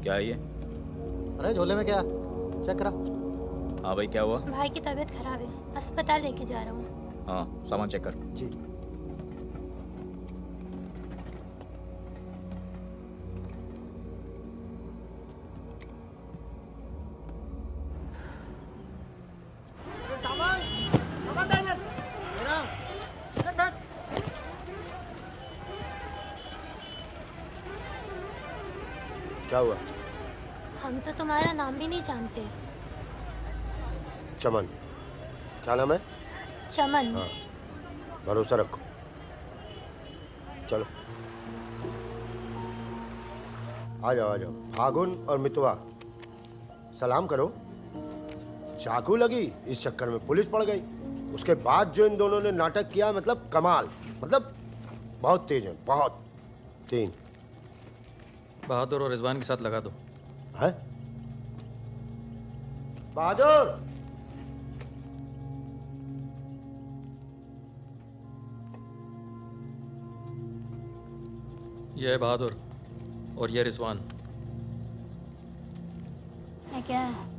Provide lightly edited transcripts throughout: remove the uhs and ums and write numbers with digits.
क्या है ये? अरे झोले में क्या? चेक करा। हाँ भाई, क्या हुआ? भाई की तबीयत खराब है, अस्पताल लेके जा रहा हूँ। हाँ, सामान चेक कर। जी। सामान सामान दे इधर। मेरा रख रख। क्या हुआ? हम तो तुम्हारा नाम भी नहीं जानते। चमन। क्या नाम है? चमन। हाँ, भरोसा रखो। चलो आ जाओ आ जाओ। फागुन और मितवा, सलाम करो। चाकू लगी, इस चक्कर में पुलिस पड़ गई। उसके बाद जो इन दोनों ने नाटक किया, मतलब कमाल, मतलब बहुत तेज है, बहुत। 3 बहादुर और रिजवान के साथ लगा दो। है? बहादुर! ये है बहादुर और ये रिजवान। है क्या है?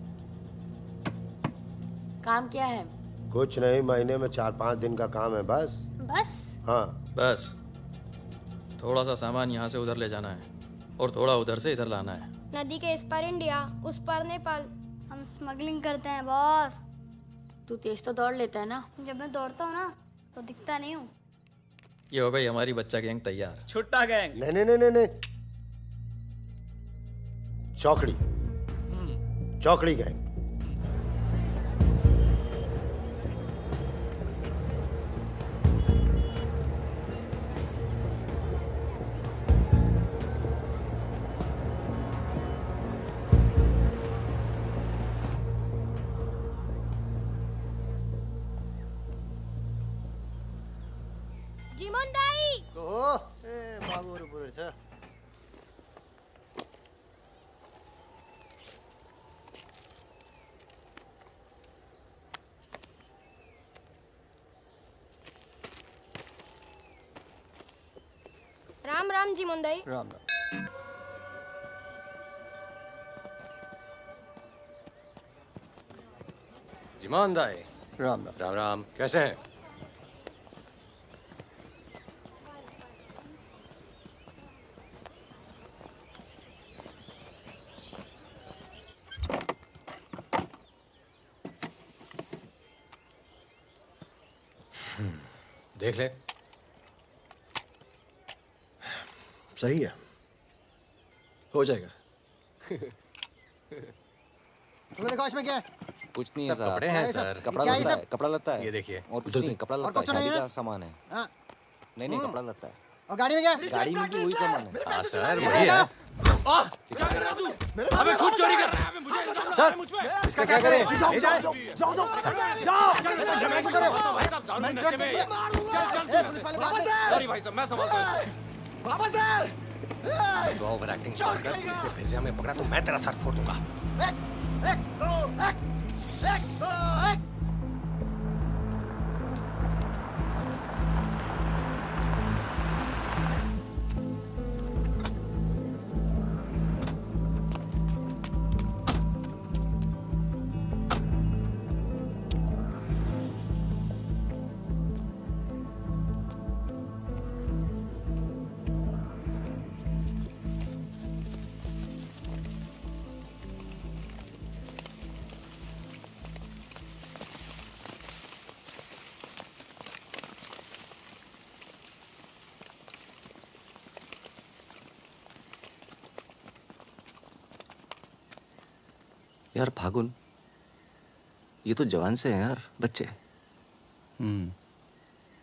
काम क्या है? कुछ नहीं, महीने में 4-5 दिन का काम है बस। बस? हाँ। बस थोड़ा सा सामान यहाँ से उधर ले जाना है और थोड़ा उधर से इधर लाना है। नदी के इस पार इंडिया, उस पार नेपाल। हम स्मगलिंग करते हैं बॉस। तू तेज तो दौड़ लेता है ना। जब मैं दौड़ता हूँ ना तो दिखता नहीं हूँ। ये हो गई हमारी बच्चा गैंग तैयार। छुट्टा गैंग। नहीं नहीं नहीं नहीं नहीं, चौकड़ी। चौकड़ी गैंग। जीमोन दाई। ओह, ए बाबू रे पूरे छ। राम राम जीमोन दाई। राम राम। जिमान दाई। राम राम। राम राम, कैसे हैं? देख ले। सही है। हो जाएगा। तुमने देखा इसमें क्या है? कुछ नहीं है सब साहब। कपड़े हैं सर। कपड़ा क्या है लत्ता सब? है, कपड़ा लत्ता है। ये देखिए। और कुछ उधर नहीं, देखिए। कपड़ा और लत्ता है, कुछ नहीं शादी है? का सामान है। हाँ। नहीं कपड़ा लत्ता है। और गाड़ी में क्या? गाड़ी में भी वही सामान है। हाँ सर, वही है। अबे खुद चोरी कर रहा है। सर, इसका क्या करें? जाओ जाओ जाओ जाओ जाओ। झगड़ा क्यों कर रहे हो? भाई साहब, दारू नशे में। ए, पुलिस वाले बात है। सॉरी भाई साहब, मैं संभालता हूँ। वापस आ। तू ओवर एक्टिंग स्टार्ट कर। इसने फिर से हमें पकड़ा तो मैं तेरा सर फोड़ दूंगा। एक दो एक। यार फागुन, ये तो जवान से हैं यार, बच्चे।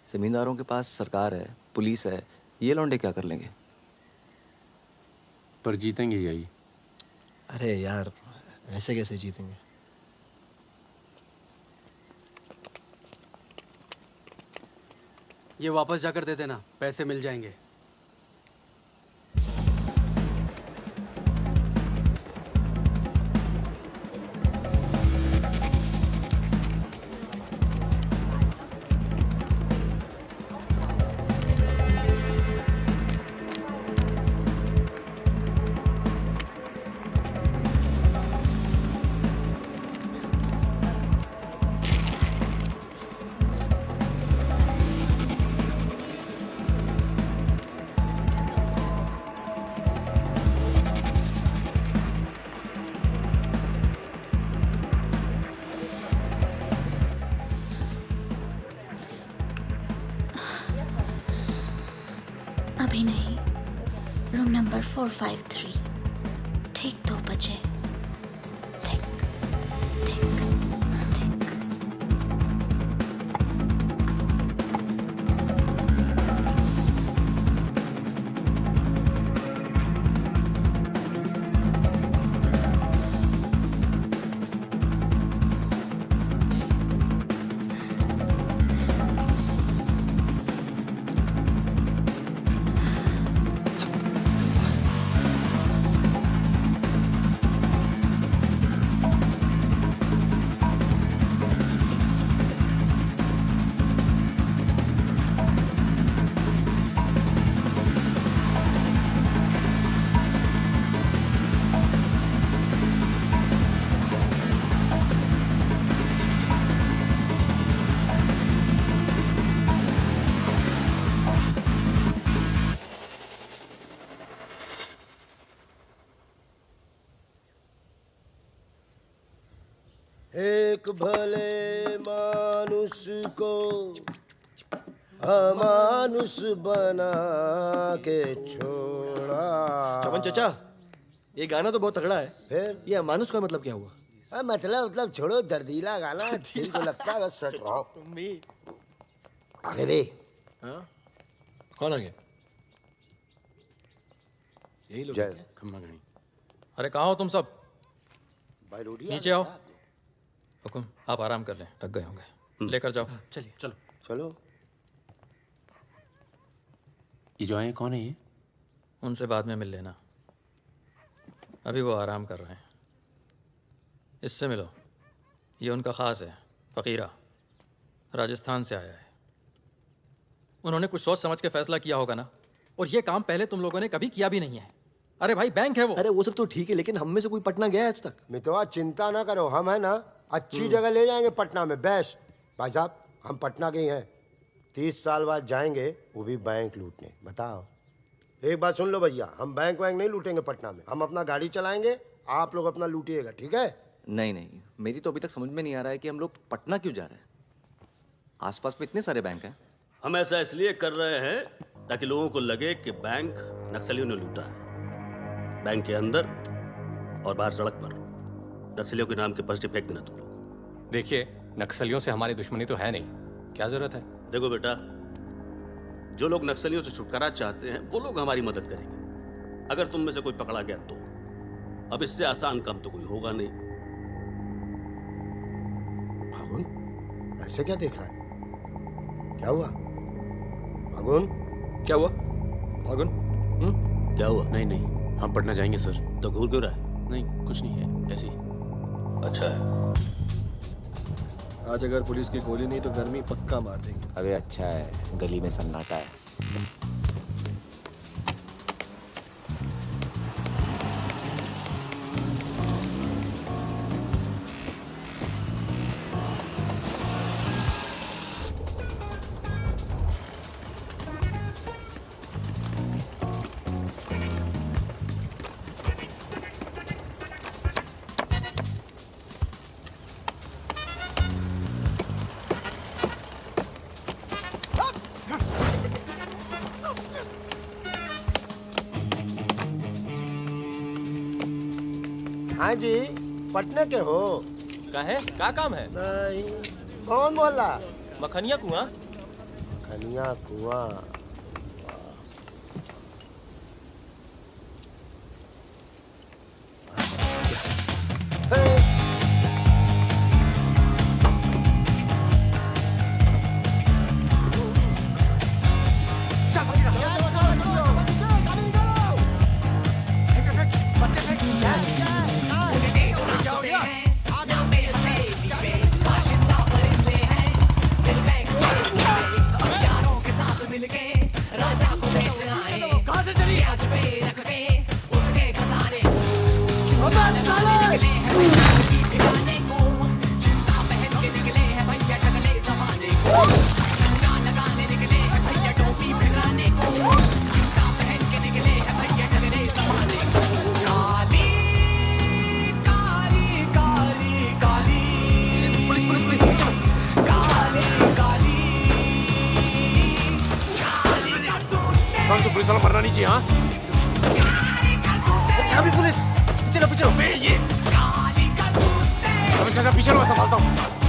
जमींदारों के पास सरकार है, पुलिस है, ये लौंडे क्या कर लेंगे? पर जीतेंगे यही। अरे यार, ऐसे कैसे जीतेंगे? ये वापस जाकर दे देना, पैसे मिल जाएंगे। अभी नहीं, रूम नंबर 453, ठीक 2 बजे। ठीक ठीक ठीक। एक भले मानुष को अमानुष बना के छोड़ा। चमन चचा, ये गाना तो बहुत तगड़ा है। फिर ये अमानुष का मतलब क्या हुआ? मतलब छोड़ो, दर्दीला गाना दिल को लगता है बस सच रहो। तुम भी आगे भी हाँ? कौन आ गया? यही लोग जय। खम्मा घड़ी। अरे कहाँ हो तुम सब? भाई रोटी नीचे आओ। हुकुम, आप आराम कर लें, थक गए होंगे। लेकर जाओ। चलिए चलो। चलो। ये जो आए कौन है ये? उनसे बाद में मिल लेना, अभी वो आराम कर रहे हैं। इससे मिलो, ये उनका ख़ास है, फ़कीरा, राजस्थान से आया है। उन्होंने कुछ सोच समझ के फैसला किया होगा ना, और ये काम पहले तुम लोगों ने कभी किया भी नहीं है। अरे भाई, बैंक है वो। अरे वो सब तो ठीक है, लेकिन हम में से कोई पटना गया है आज तक? मितवा चिंता ना करो, हम है ना अच्छी जगह ले जाएंगे पटना में, बेस्ट। भाई साहब, हम पटना के ही हैं, 30 साल बाद जाएंगे, वो भी बैंक लूटने। बताओ, एक बात सुन लो भैया, हम बैंक वैंक नहीं लूटेंगे पटना में, हम अपना गाड़ी चलाएंगे, आप लोग अपना लूटिएगा, ठीक है? नहीं नहीं, मेरी तो अभी तक समझ में नहीं आ रहा है कि हम लोग पटना क्यों जा रहे हैं। आसपास में इतने सारे बैंक हैं। हम ऐसा इसलिए कर रहे हैं ताकि लोगों को लगे कि बैंक नक्सलियों ने लूटा है। बैंक के अंदर और बाहर सड़क पर नक्सलियों के नाम के पर्चे फेंक देना तुम लोग। देखिए, नक्सलियों से हमारी दुश्मनी तो है नहीं, क्या जरूरत है? देखो बेटा, जो लोग नक्सलियों से छुटकारा चाहते हैं वो लोग हमारी मदद करेंगे। अगर तुम में से कोई पकड़ा गया तो अब इससे आसान काम तो कोई होगा नहीं। फागुन, ऐसे क्या देख रहा है? क्या हुआ फागुन? क्या हुआ फागुन? क्या हुआ? नहीं नहीं, हम पटना जाएंगे सर। तो घूर क्यों रहा है? नहीं, कुछ नहीं है, ऐसे ही। अच्छा है। आज अगर पुलिस की गोली नहीं तो गर्मी पक्का मार देंगे। अबे अच्छा है, गली में सन्नाटा है। हाँ जी, पटना के हो? काहे? का काम है? नहीं। कौन मोहल्ला? मखनिया कुआं। खनिया कुआं। मिल के पुलिस वाला मरना नहीं चाहिए। हाँ यहाँ भी पुलिस। चलो पीछे ये चाचा पीछे मैं संभालता हूँ।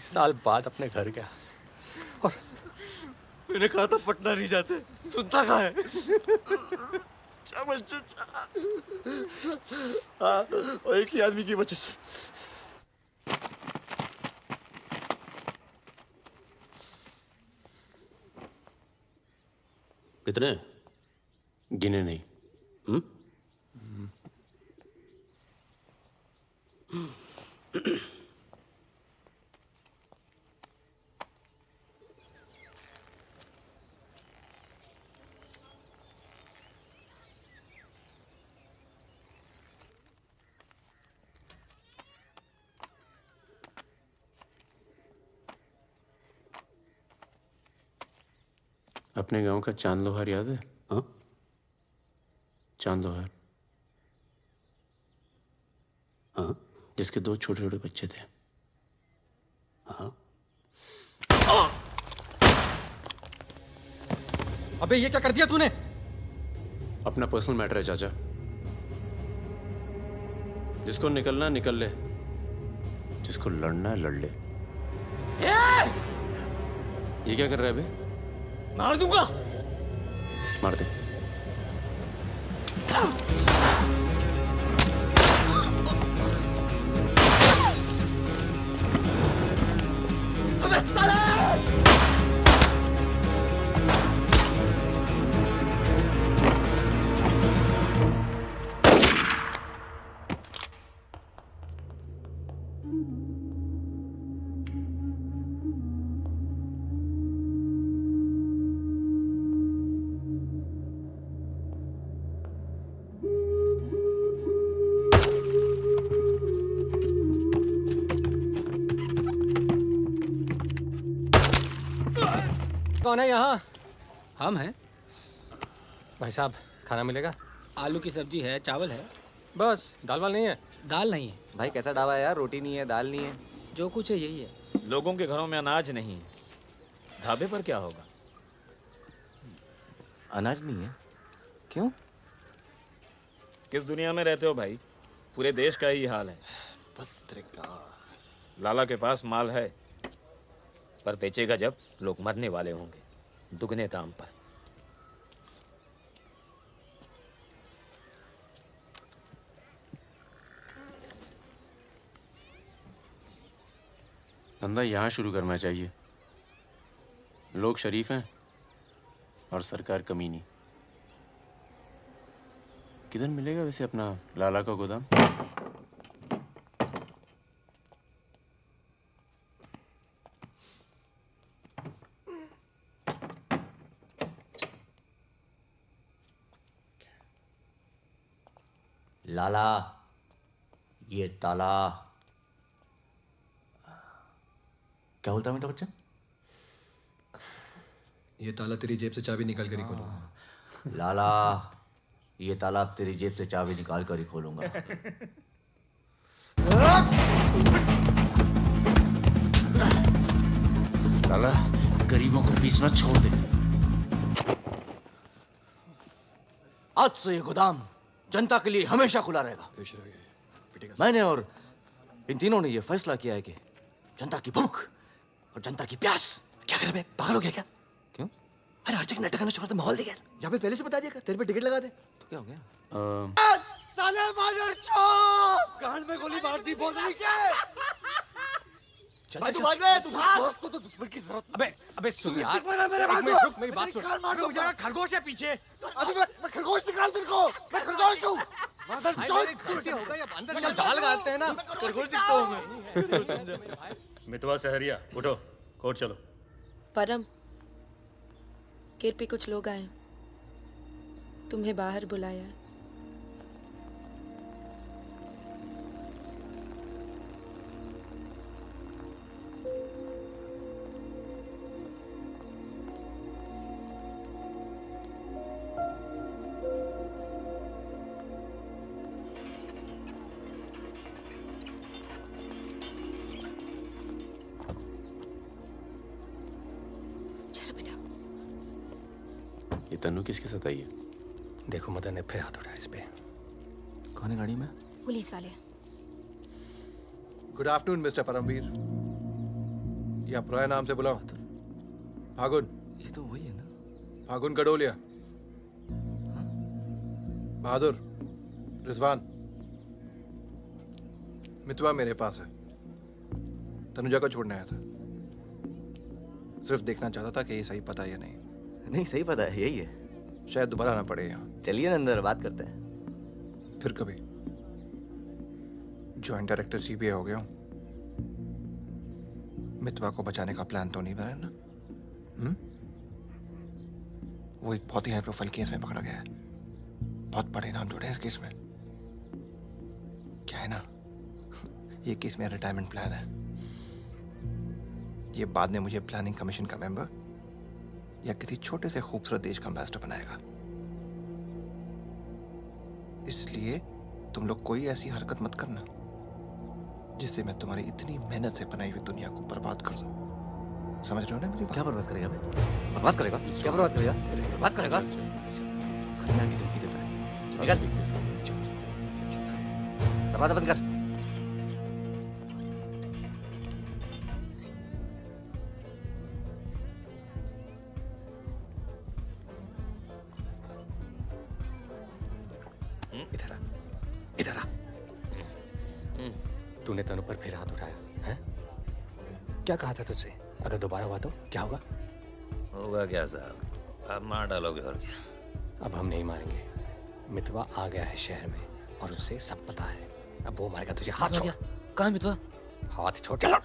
साल बाद अपने घर गया और मैंने कहा था पटना नहीं जाते, सुनता कहाँ है? हाँ, और एक ही आदमी की वजह से। कितने? गिने नहीं। अपने गांव का चांद लोहार याद है? हाँ? चांद लोहार। हाँ? जिसके 2 छोटे छोटे बच्चे थे। हाँ? अबे ये क्या कर दिया तूने? अपना पर्सनल मैटर है चाचा। जिसको निकलना निकल ले, जिसको लड़ना है लड़ ले। ये क्या कर रहा है बे? मार दूंगा। मार दे। अबे साले! कौन है यहाँ? हम हैं। भाई साहब खाना मिलेगा? आलू की सब्जी है, चावल है, बस। दाल वाल नहीं है? दाल नहीं है। भाई कैसा ढाबा है यार, रोटी नहीं है, दाल नहीं है। जो कुछ है यही है। लोगों के घरों में अनाज नहीं है, ढाबे पर क्या होगा? अनाज नहीं है? क्यों? किस दुनिया में रहते हो भाई? पूरे देश का ही हाल है। पत्रकार। लाला के पास माल है, पर बेचेगा जब लोग मरने वाले होंगे, दुगने दाम पर। धंधा यहाँ शुरू करना चाहिए। लोग शरीफ हैं और सरकार कमीनी। किधर मिलेगा वैसे अपना लाला का गोदाम? लाला, ये ताला। क्या बोलता है मीठा बच्चा? ये ताला तेरी जेब से चाबी निकाल कर ही खोलूंगा। लाला, ये ताला अब तेरी जेब से चाबी निकाल कर ही खोलूंगा। लाला, गरीबों को पीसना छोड़ दे। आज से ये गोदाम जनता के लिए हमेशा खुला रहेगा। मैंने और इन तीनों ने ये फैसला किया है कि जनता की भूख और जनता की प्यास। क्या कर बे, पागल हो गया क्या? क्यों? अरे हर जगह नाटक करना छोड़ा तो माहौल दे यार। या फिर पहले से बता दिया कर, तेरे पे टिकट लगा दे। तो क्या हो गया? साले मादर चौक गांड में गोली मार दी बोल रही क्या? भाई तू भाग रहा है, तू दोस्त तो दुश्मन की जरूरत। अबे सुन यार, मेरे बात रुक, मेरी बात सुन। रुक जा, खरगोश है पीछे। अभी मैं खरगोश दिखा तेरे को। मैं खरगोश हूँ। मादर चौक गलती हो गई, अब अंदर चल, जाल लगाते हैं ना। खरगोश दिखता हूँ मैं। मितवा सहरिया, उठो, कोर्ट चलो। परम, गेट पे कुछ लोग आए, तुम्हें बाहर बुलाया है। ये तन्नू किसके साथ आई है? देखो मदन ने फिर हाथ उठाया इस पे। कौन है गाड़ी में? पुलिस वाले। Good afternoon mister Paramveer. ये आप रॉय नाम से बुलाओ। फागुन। ये तो वही है ना। फागुन गडोलिया। बहादुर, रिजवान। मितवा मेरे पास है। तनुजा को छोड़ने आया था। सिर्फ देखना चाहता था कि ये सही पता है या नहीं। नहीं, सही पता है, यही है। शायद दोबारा आना पड़े यहाँ। चलिए ना अंदर बात करते हैं। फिर कभी। जॉइंट डायरेक्टर सीबीआई हो गया हूँ। मितवा को बचाने का प्लान तो नहीं बना ना? वो एक बहुत ही हाई प्रोफाइल केस में पकड़ा गया है। बहुत बड़े नाम जुड़े हैं इस केस में। क्या है ना, ये केस मेरा रिटायरमेंट प्लान है। ये बाद में मुझे प्लानिंग कमीशन का मेंबर या किसी छोटे से खूबसूरत देश का एम्बेसडर बनाएगा। इसलिए तुम लोग कोई ऐसी हरकत मत करना जिससे मैं तुम्हारी इतनी मेहनत से बनाई हुई दुनिया को बर्बाद कर दूं। समझ रहे हो ना मेरी बात? क्या बर्बाद करेगा बे? बर्बाद करेगा? क्या बर्बाद करेगा? बर्बाद करेगा? खन्ना की धमकी देता है। निकल। दरवाजा बंद कर। इधर आ, इधर आ। तूने तनु पर फिर हाथ उठाया है? क्या कहा था तुझसे? अगर दोबारा हुआ तो क्या होगा? होगा क्या साहब, आप मार डालोगे और क्या? अब हम नहीं मारेंगे। मितवा आ गया है शहर में और उसे सब पता है। अब वो मारेगा तुझे। हाथ छोड़। कहाँ मितवा? हाथ छोड़। चलो।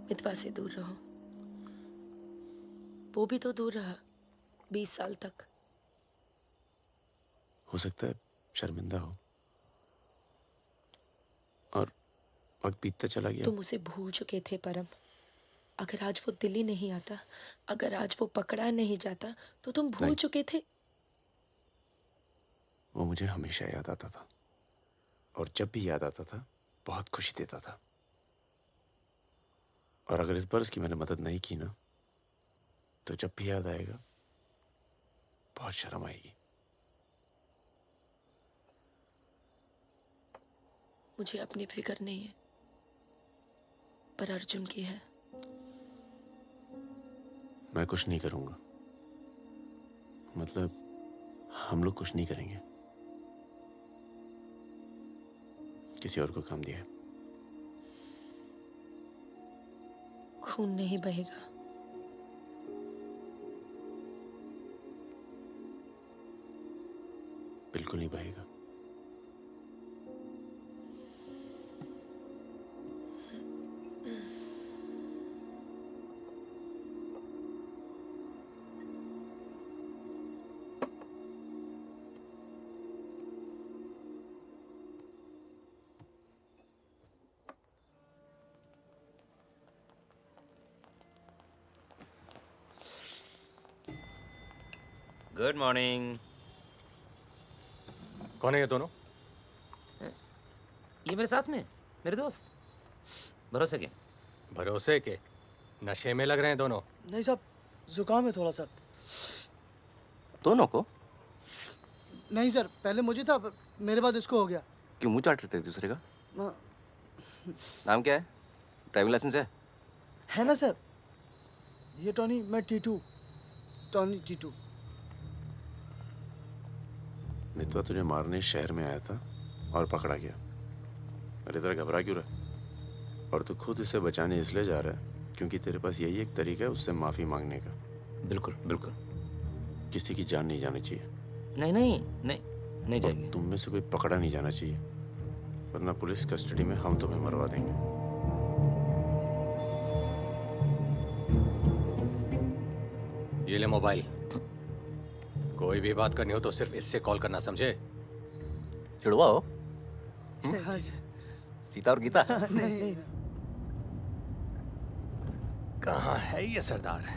मितवा से दूर रहो। वो भी तो दूर रहा 20 साल तक। हो सकता है शर्मिंदा हो और वक्त बीतता चला गया। तुम उसे भूल चुके थे परम। अगर आज वो दिल्ली नहीं आता, अगर आज वो पकड़ा नहीं जाता तो तुम भूल चुके थे। वो मुझे हमेशा याद आता था और जब भी याद आता था बहुत खुशी देता था। और अगर इस बार उसकी मैंने मदद नहीं की ना तो जब भी याद आएगा बहुत शर्म आएगी। मुझे अपनी फिक्र नहीं है, पर अर्जुन की है। मैं कुछ नहीं करूंगा, मतलब हम लोग कुछ नहीं करेंगे, किसी और को काम दिया है। खून नहीं बहेगा। बिल्कुल नहीं बहेगा। Good morning. कौन है ये दोनों? ये मेरे साथ में मेरे दोस्त। भरोसे के? भरोसे के? नशे में लग रहे हैं दोनों। नहीं साहब, जुकाम है थोड़ा सा। दोनों को? नहीं सर, पहले मुझे था, पर मेरे बाद इसको हो गया। क्यों मुंह चाट रहे थे दूसरे का? हाँ। नाम क्या है? ड्राइविंग लाइसेंस है ना सर? ये टॉनी, मैं टीटू। टॉनी टीटू। मितवा तुझे मारने शहर में आया था और पकड़ा गया। अरे तेरा घबरा क्यों रहा? और तू खुद इसे बचाने इसलिए जा रहा है क्योंकि तेरे पास यही एक तरीका है उससे माफी मांगने का। बिल्कुल बिल्कुल। किसी की जान नहीं जानी चाहिए। नहीं नहीं नहीं नहीं जाएगी। तुम में से कोई पकड़ा नहीं जाना चाहिए, वरना पुलिस कस्टडी में हम तुम्हें मरवा देंगे। ये ले मोबाइल। कोई भी बात करनी हो तो सिर्फ इससे कॉल करना, समझे? जुड़वा हो? हाँ सर। सीता और गीता? नहीं। कहाँ है ये सरदार?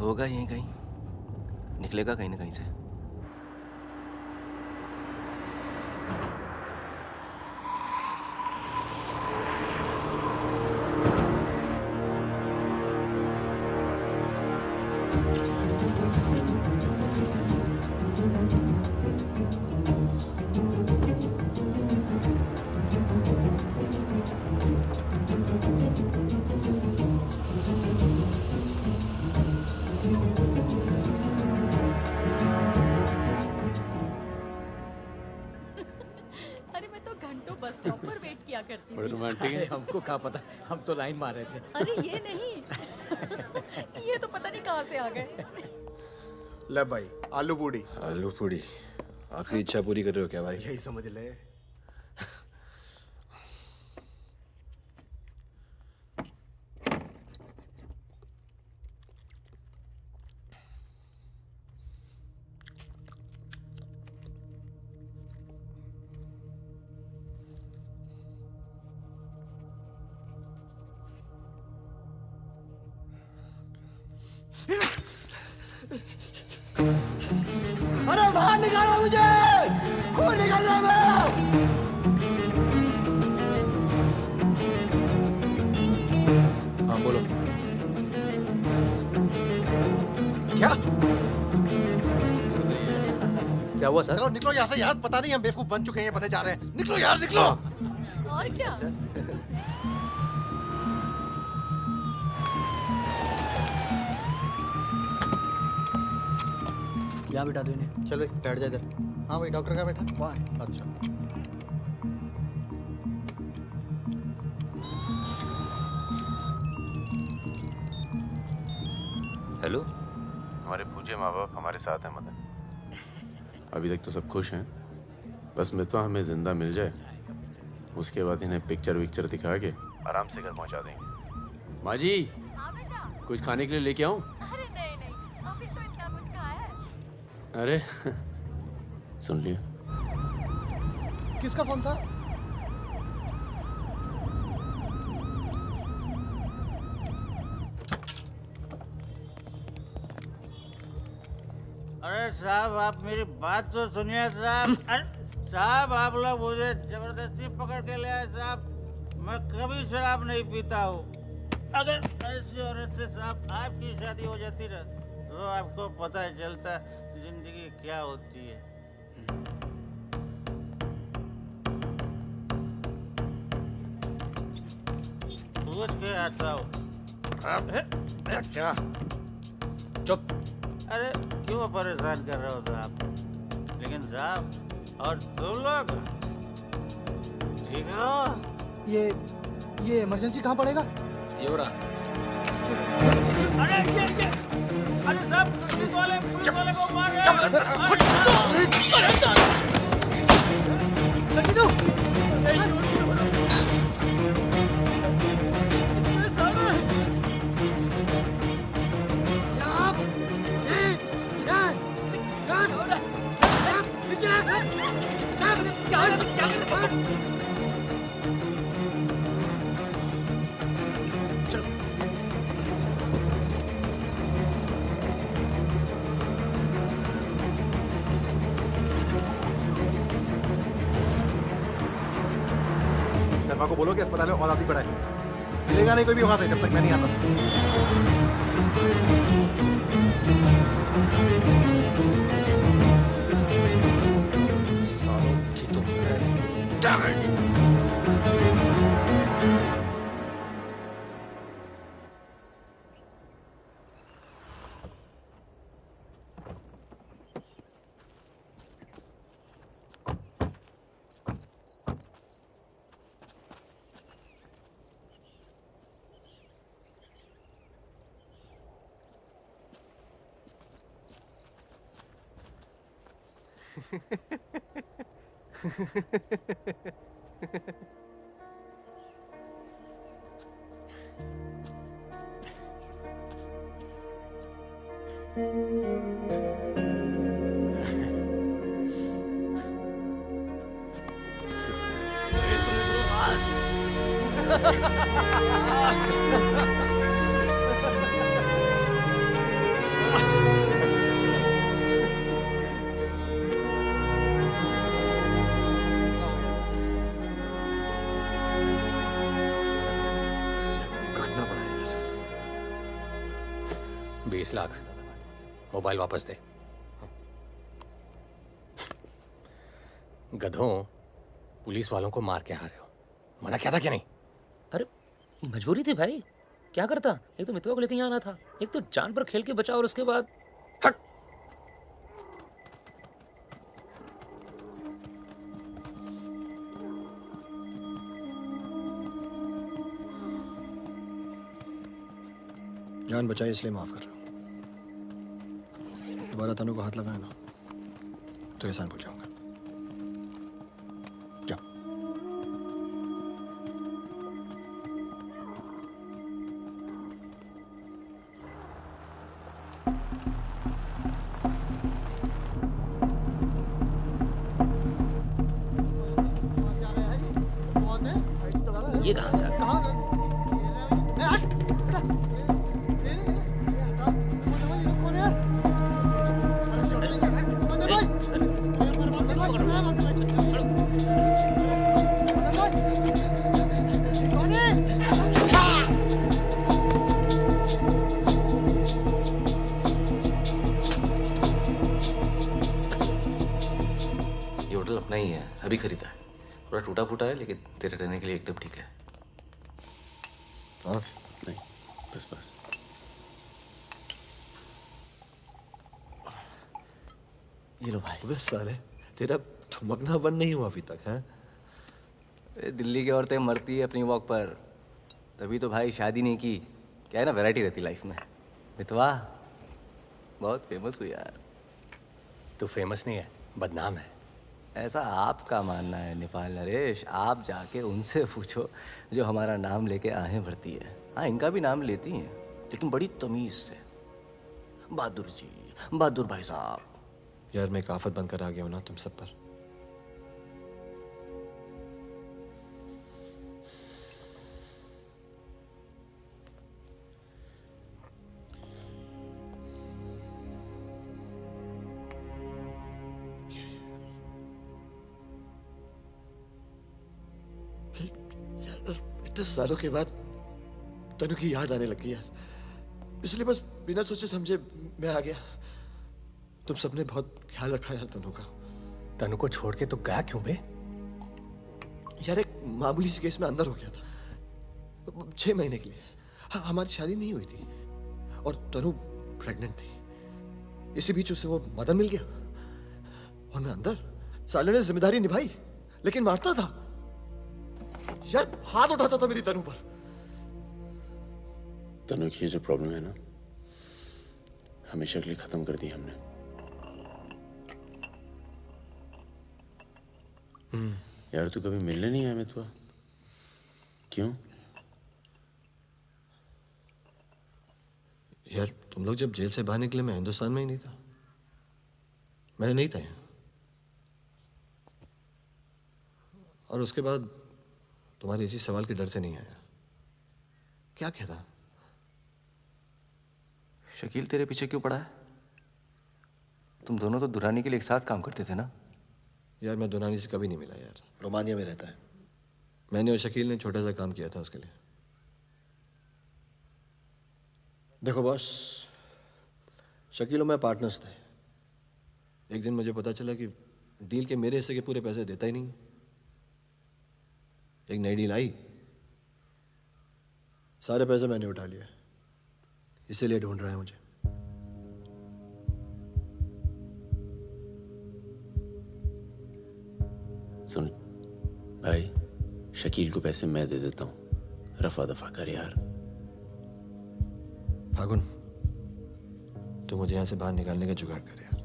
होगा यहीं कहीं, निकलेगा कहीं ना कहीं से। अरे मैं तो घंटों बस स्टॉप पर वेट किया करती बड़े थी। रोमांटिक है। हमको क्या पता, हम तो लाइन मार रहे थे। अरे ये नहीं ये तो पता नहीं कहाँ से आ गए। ले भाई, आलू पूड़ी। आलू पूड़ी? आखिरी इच्छा पूरी कर रहे हो क्या भाई? यही समझ ले। अरे बाहर निकालो मुझे, खून निकल रहा है मेरा। हाँ बोलो। क्या? क्या हुआ सर? चलो निकलो यहाँ से यार, पता नहीं हम बेवकूफ बन चुके हैं, ये बने जा रहे हैं। निकलो यार, निकलो। और क्या? यहाँ बिठा दो इन्हें। चलो बैठ जा इधर। हाँ भाई, डॉक्टर का बैठा? वहाँ। अच्छा। हेलो। हमारे पूज्य माँ बाप हमारे साथ हैं मदन। अभी तक तो सब खुश हैं, बस मितवा हमें जिंदा मिल जाए, उसके बाद इन्हें पिक्चर विक्चर दिखा के आराम से घर पहुंचा देंगे। माँ जी, कुछ खाने के लिए लेके आऊं? अरे नहीं अभी तो इतना कुछ खाया है। अरे सुन लिया। किसका फोन था? अरे साहब, आप मेरी बात तो सुनिए साहब। अरे साहब, आप लोग मुझे जबरदस्ती पकड़ के ले आए साहब। मैं कभी शराब नहीं पीता हूँ। अगर ऐसी औरत से साहब आपकी शादी हो जाती ना, तो आपको पता चलता जिंदगी क्या होती है। पूछ के आता हूँ। अच्छा, चुप। अरे क्यों परेशान कर रहे हो साहब? लेकिन साहब और तुम लोग ठीक हो? ये इमरजेंसी कहाँ पड़ेगा? ये हो रहा। अरे साहब पुलिस वाले को मार रहे हैं। जल्दी दो। शर्मा को बोलो कि अस्पताल में और आदमी पड़ा है। मिलेगा नहीं कोई भी वहां से जब तक मैं नहीं आता। सालों की तो Damn it! काटना पड़ा यार। 20 लाख मोबाइल वापस दे। गधों, पुलिस वालों को मार के आ रहे हो, मना क्या था कि नहीं? अरे मजबूरी थी भाई, क्या करता? एक तो मितवा को लेके यहाँ आना था, एक तो जान पर खेल के बचा, और उसके बाद हट। जान बचाई इसलिए माफ कर रहा हूँ। दोबारा तनु को हाथ लगाए ना तो एहसान भूल जाऊंगा। जाओ। ये कहाँ से आ गया? ये होटल अपना ही है, अभी खरीदा है। थोड़ा टूटा फूटा है लेकिन तेरे रहने के लिए एकदम ठीक है। हाँ नहीं, बस बस। ये लो भाई। अबे साले, तेरा थमकना बंद नहीं हुआ अभी तक है? दिल्ली की औरतें मरती है अपनी वॉक पर, तभी तो भाई शादी नहीं की। क्या है ना, वैरायटी रहती लाइफ में। मितवा बहुत फेमस हुई यार। तू फेमस नहीं है, बदनाम है। ऐसा आपका मानना है नेपाल नरेश। आप जाके उनसे पूछो जो हमारा नाम लेके आहें भरती है। हाँ, इनका भी नाम लेती हैं लेकिन बड़ी तमीज से। बहादुर जी, बहादुर भाई साहब। यार मैं एक आफत बनकर आ गया हूं ना तुम सब पर। इतने सालों के बाद तनु की याद आने लगी यार, इसलिए बस बिना सोचे समझे मैं आ गया। तुम सबने बहुत ख्याल रखा यार तनु का। तनु को छोड़ के तो गया क्यों बे? यार एक मामूली सी केस में अंदर हो गया था 6 महीने के लिए। हाँ, हमारी शादी नहीं हुई थी और तनु प्रेग्नेंट थी। इसी बीच उसे वो मदन मिल गया और मैं अंदर। साले ने जिम्मेदारी निभाई लेकिन मारता था यार, हाथ उठाता था मेरी तनु पर। तनु की जो प्रॉब्लम है ना, हमेशा के लिए खत्म कर दी हमने। यार तू कभी मिलने नहीं आया मितवा? क्यों? यार तुम लोग जब जेल से बाहर निकले मैं हिंदुस्तान में ही नहीं था, मैं नहीं था यहाँ। और उसके बाद तुम्हारे इसी सवाल के डर से नहीं आया। क्या कहता? शकील तेरे पीछे क्यों पड़ा है? तुम दोनों तो दुरानी के लिए एक साथ काम करते थे ना? यार मैं दुरानी से कभी नहीं मिला यार, रोमानिया में रहता है। मैंने और शकील ने छोटा सा काम किया था उसके लिए। देखो बॉस, शकील और मैं पार्टनर्स थे। एक दिन मुझे पता चला कि डील के मेरे हिस्से के पूरे पैसे देता ही नहीं। एक नई डील आई, सारे पैसे मैंने उठा लिए, इसीलिए ढूंढ रहा है मुझे। सुन भाई, शकील को पैसे मैं दे देता हूँ, रफा दफा कर यार। फागुन, तू मुझे यहाँ से बाहर निकालने का जुगाड़ कर यार।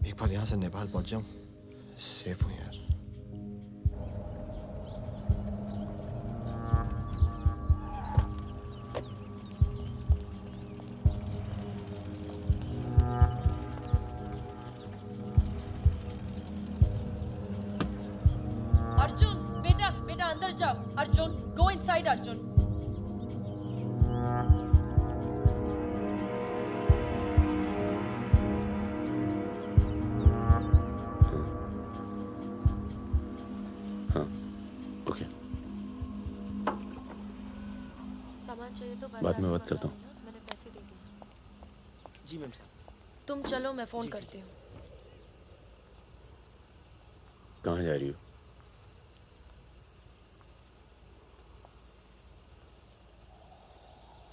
एक बार यहाँ से नेपाल पहुँच जाऊँ, सेफ हूँ यार। अर्जुन, बेटा बेटा अंदर जाओ। Arjun, go inside Arjun. सामान चाहिए तो बाद में बात करता हूँ। मैंने पैसे दे दिए। जी मैम साहब। तुम चलो, मैं फोन करती हूँ। कहाँ जा रही हो?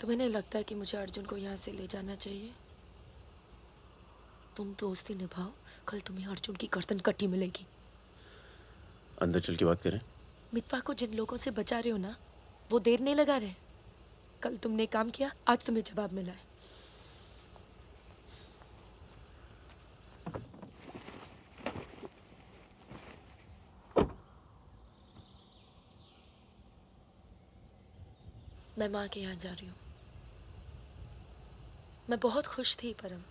तुम्हें नहीं लगता है कि मुझे अर्जुन को यहाँ से ले जाना चाहिए? तुम दोस्ती निभाओ, कल तुम्हें अर्जुन की गर्दन कटी मिलेगी। अंदर चल के बात करें। मितवा को जिन लोगों से बचा रहे हो ना, वो देर नहीं लगा रहे। कल तुमने काम किया, आज तुम्हें जवाब मिला है। मैं माँ के यहाँ जा रही हूँ। मैं बहुत खुश थी परम,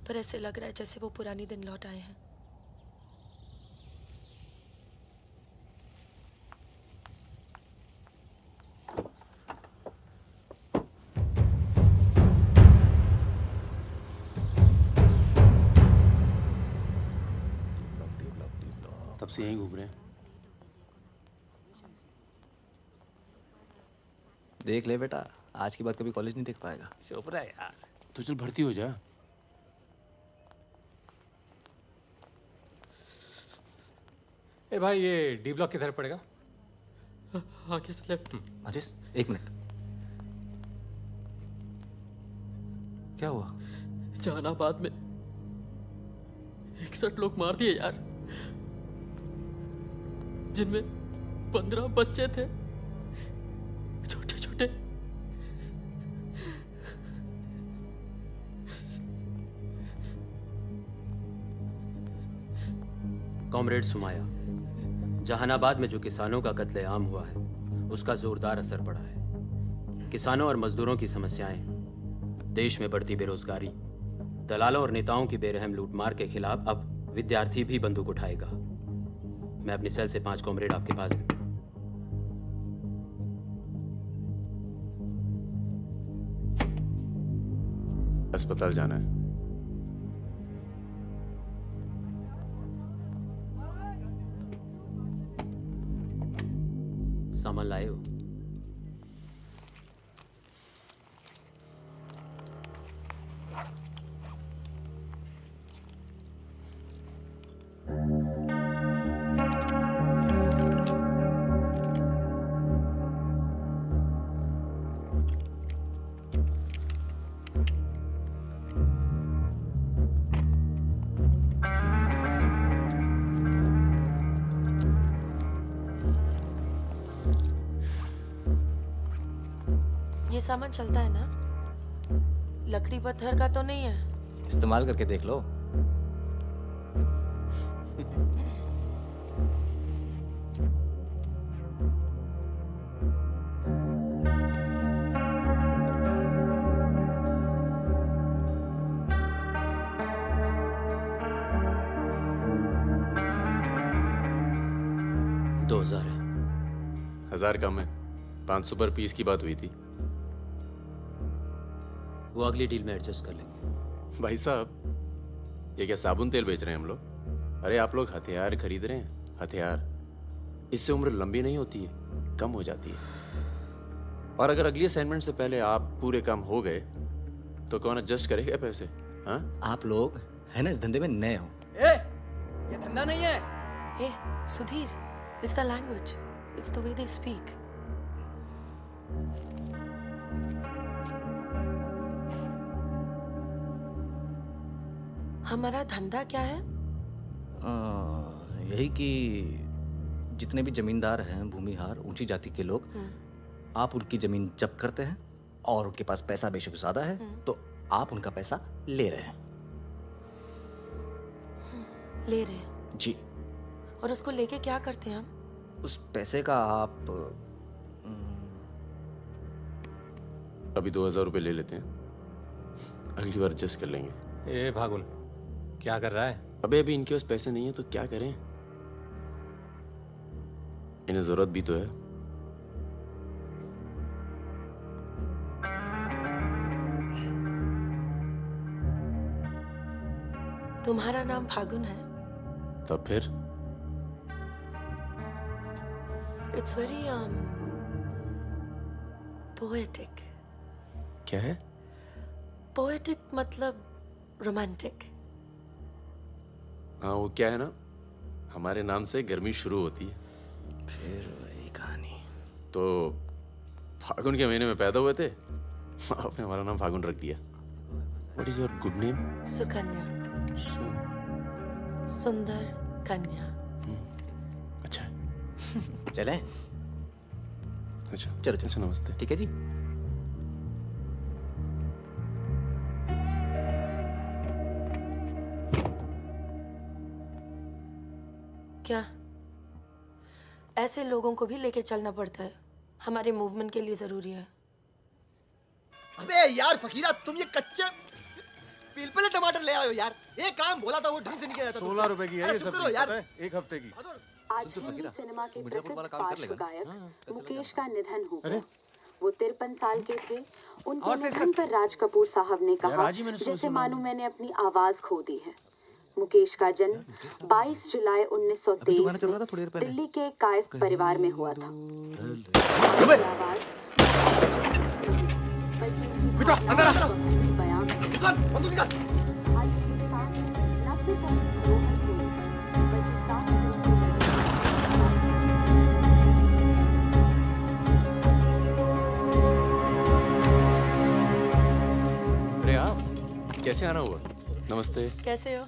पर ऐसे लग रहा है जैसे वो पुरानी दिन लौट आए हैं। तब से यहीं घूम रहे हैं। देख ले बेटा, आज के बाद कभी कॉलेज नहीं देख पाएगा। चुप रहा यार। तो चल भर्ती हो जा। ए भाई, ये डी ब्लॉक किधर पड़ेगा? आगे से लेफ्ट। अजीज, एक मिनट। क्या हुआ? जहानाबाद में 61 लोग मार दिए यार, जिनमें 15 बच्चे थे, छोटे छोटे। कॉमरेड सुमाया, जहानाबाद में जो किसानों का कत्लेआम हुआ है उसका जोरदार असर पड़ा है। किसानों और मजदूरों की समस्याएं, देश में बढ़ती बेरोजगारी, दलालों और नेताओं की बेरहम लूटमार के खिलाफ अब विद्यार्थी भी बंदूक उठाएगा। मैं अपनी सेल से 5 कॉमरेड आपके पास हूं। अस्पताल जाना है। सामान लाए हो? सामान चलता है ना? लकड़ी पत्थर का तो नहीं है? इस्तेमाल करके देख लो। है। 1000 कम है। 500 पर पीस की बात हुई थी। वो अगली डील में एडजस्ट कर लेंगे। भाई साहब, ये क्या साबुन तेल बेच रहे हैं हम लोग? अरे आप लोग हथियार खरीद रहे हैं, हथियार। इससे उम्र लंबी नहीं होती है, कम हो जाती है। और अगर अगली असाइनमेंट से पहले आप पूरे काम हो गए तो कौन एडजस्ट करेगा पैसे? हाँ, आप लोग है ना इस धंधे में नए हो। ये धंधा नहीं है। Hey, Sudhir, it's the language. It's the way they speak. हमारा धंधा क्या है? यही कि जितने भी जमींदार हैं, भूमिहार, ऊंची जाति के लोग, आप उनकी जमीन जब्त करते हैं और उनके पास पैसा बेशक ज्यादा है तो आप उनका पैसा ले रहे हैं। ले रहे हैं? जी। और उसको लेके क्या करते हैं हम? उस पैसे का आप अभी 2000 रुपये ले लेते हैं, अगली बार एडजस्ट कर लेंगे। ए भागुल, क्या कर रहा है? अभी इनके पास पैसे नहीं है तो क्या करें? इन्हें जरूरत भी तो है। तुम्हारा नाम फागुन है? तब फिर It's very poetic. क्या है? Poetic मतलब romantic. हाँ, वो क्या है ना, हमारे नाम से गर्मी शुरू होती है। फिर वही कहानी। तो फागुन के महीने में पैदा हुए थे, आपने हमारा नाम फागुन रख दिया। What is your good name? Sukanya. सुंदर कन्या। अच्छा। चलें? अच्छा चलो अच्छा, नमस्ते। ठीक है जी। क्या ऐसे लोगों को भी लेके चलना पड़ता है? हमारे मूवमेंट के लिए जरूरी है। अबे यार फकीरा, तुम ये कच्चे पिलपिले टमाटर ले आयो यार। ये काम बोला था वो ढंग से नहीं किया जाता। 16 रुपए की है ये सब्जी, पता है? एक हफ्ते की। आज हिंदी सिनेमा के प्रसिद्ध पार्श्व गायक मुकेश का निधन हो गया। वो 53 साल के थे। उनके निधन पर राज कपूर साहब ने कहा, जैसे मानो मैंने अपनी आवाज खो दी है। मुकेश का जन्म 22 जुलाई 1923 में दिल्ली के कायस्थ परिवार में हुआ था। अरे आप कैसे आना हुआ? नमस्ते। कैसे हो?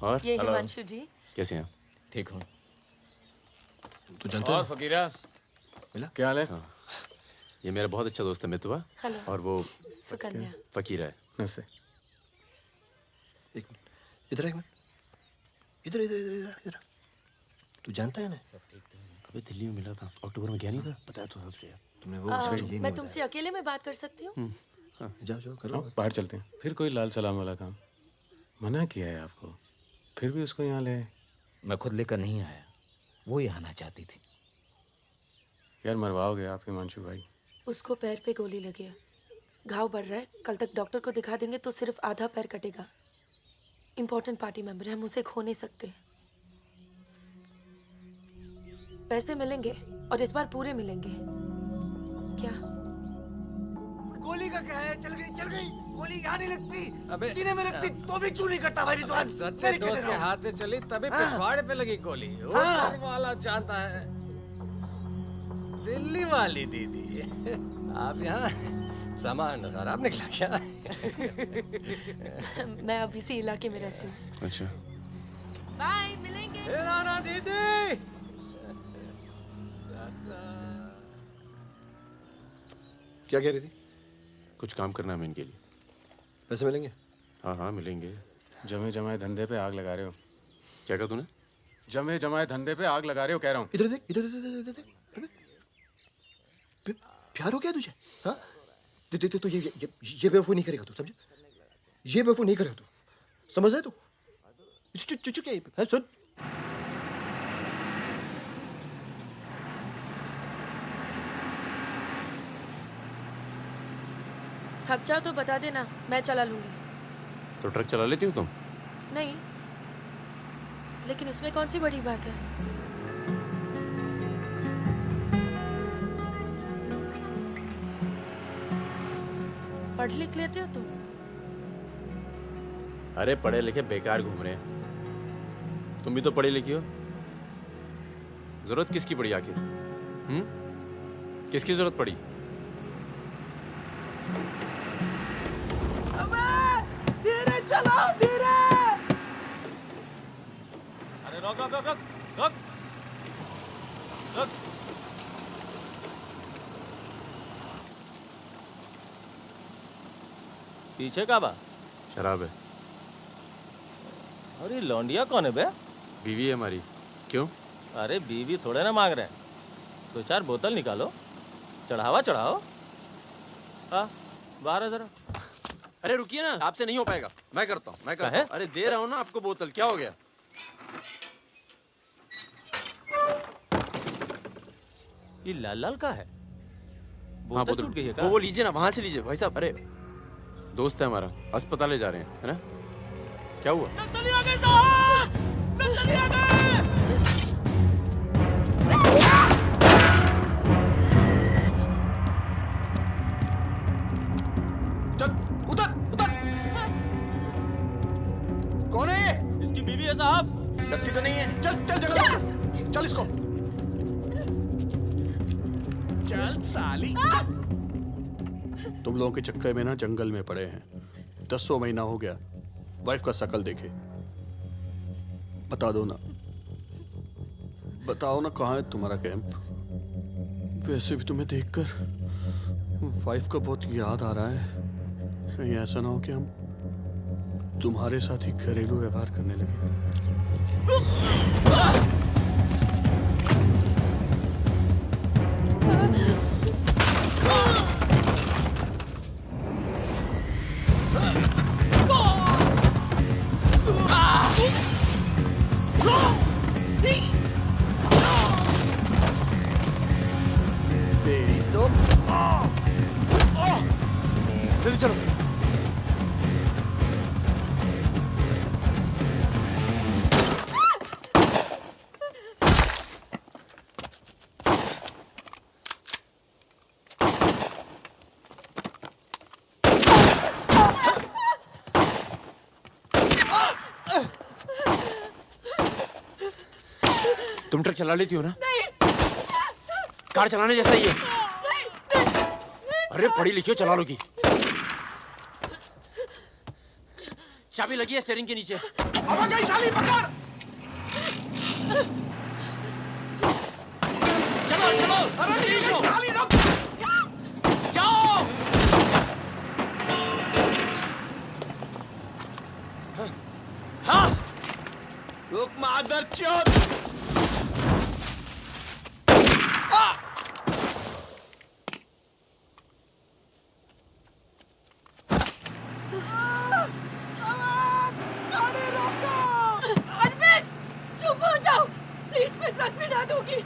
और ये हिमांशु जी। कैसे हैं? ठीक हूँ। तू जानता है? और फकीरा मिला? क्या हाल है? हाँ। ये मेरा बहुत अच्छा दोस्त है मितवा। हेलो। और वो सुकन्या। फकीरा है। नमस्ते। एक मिनट, इधर एक मिनट, इधर इधर इधर इधर। तू जानता है ना? अबे दिल्ली में मिला था, अक्टूबर में गया नहीं था, बताया तो था तुझे। तुमने वो मैं तुमसे अकेले में बात कर सकती हूँ? जाओ जाओ करो। बाहर चलते हैं। फिर कोई लाल सलाम वाला काम? मना किया है आपको, फिर भी उसको यहाँ ले आए। मैं खुद लेकर नहीं आया, वो ही आना चाहती थी। यार मरवाओगे आप हिमांशु भाई। उसको पैर पे गोली लगी है, घाव बढ़ रहा है। कल तक डॉक्टर को दिखा देंगे तो सिर्फ आधा पैर कटेगा। इम्पोर्टेंट पार्टी मेंबर है, हम उसे खो नहीं सकते। पैसे मिलेंगे और इस बार पूरे मिलेंगे। क्या गोली का क्या है? चल गई गोली यहाँ नहीं लगती, सीने में लगती तो भी चू नहीं करता भाई रिजवान। सच्चे दोस्त के हाथ से चली तभी पिछवाड़े पे लगी गोली। ऊपर वाला जानता है। दिल्ली वाली दीदी, आप यहाँ सामान खराब निकला क्या? मैं अब इसी इलाके में रहती हूँ। अच्छा। बाय, मिलेंगे। राना दीदी। क्या कह रही थी? कुछ काम करना है इनके लिए। पैसे मिलेंगे? हाँ हाँ मिलेंगे। जमे जमाए धंधे पे आग लगा रहे हो। क्या कहा तूने? जमे जमाए धंधे पे आग लगा रहे हो कह रहा हूँ। इधर देख, इधर इधर इधर देख। प्यार हो गया तुझे? हाँ? तो ये बेवकूफ़ नहीं करेगा तू, समझे? ये बेवकूफ़ नहीं करेगा तू, समझ रहा है तू? चुप क्या है? सुन, थक जाओ तो बता देना, मैं चला लूंगी। तो ट्रक चला लेती हो तुम? नहीं, लेकिन इसमें कौन सी बड़ी बात है? पढ़ लिख लेते हो तुम? अरे पढ़े लिखे बेकार घूम रहे हैं। तुम भी तो पढ़ी लिखी हो। जरूरत किसकी पड़ी आखिर? किसकी जरूरत पड़ी? धीरे चलो, धीरे। अरे रोक रोक रोक रोक रोक रोक। पीछे का बा? शराब है। अरे लौंडिया कौन है बे? बीवी है हमारी। क्यों? अरे बीवी थोड़े ना मांग रहे हैं, 2-4 बोतल निकालो, चढ़ावा चढ़ाओ। हाँ बाहर है जरा। अरे रुकिए ना, आपसे नहीं हो पाएगा। मैं करता हूँ। अरे दे रहा हूँ ना आपको बोतल, क्या हो गया? ये लाल लाल का है? हाँ, बोतल टूट गई है क्या? वो लीजिए ना, वहां से लीजिए भाई साहब। अरे दोस्त है हमारा, अस्पताल ले जा रहे हैं, है ना? क्या हुआ? नक्सली आ गए साहब! नक्सली आ गए! चल, उतर, उतर! कौन है ये? इसकी बीवी है साहब। लगती तो नहीं है। चल, चल जगह पे, चल इसको। चल साली। तुम लोगों के चक्कर में ना जंगल में पड़े हैं। 10 महीना हो गया, वाइफ का शकल देखे। बता दो ना, बताओ ना कहाँ है तुम्हारा कैंप? वैसे भी तुम्हें देखकर वाइफ का बहुत याद आ रहा है। कहीं ऐसा ना हो कि हम तुम्हारे साथ ही घरेलू व्यवहार करने लगे। तेरी तो जल्दी चलो। तुम ट्रक चला लेती हो ना? कार चलाने जैसा ही है। अरे पढ़ी लिखी हो, चला लोगी। चाबी लगी है स्टीयरिंग के नीचे। अब गई साली, पकड़! चलो चलो। अरे नहीं गई साली, रुक! जाओ। हाँ। रुक मादर चोद! चुप हो जाओ प्लीज, मैं ट्रक में ना दूंगी।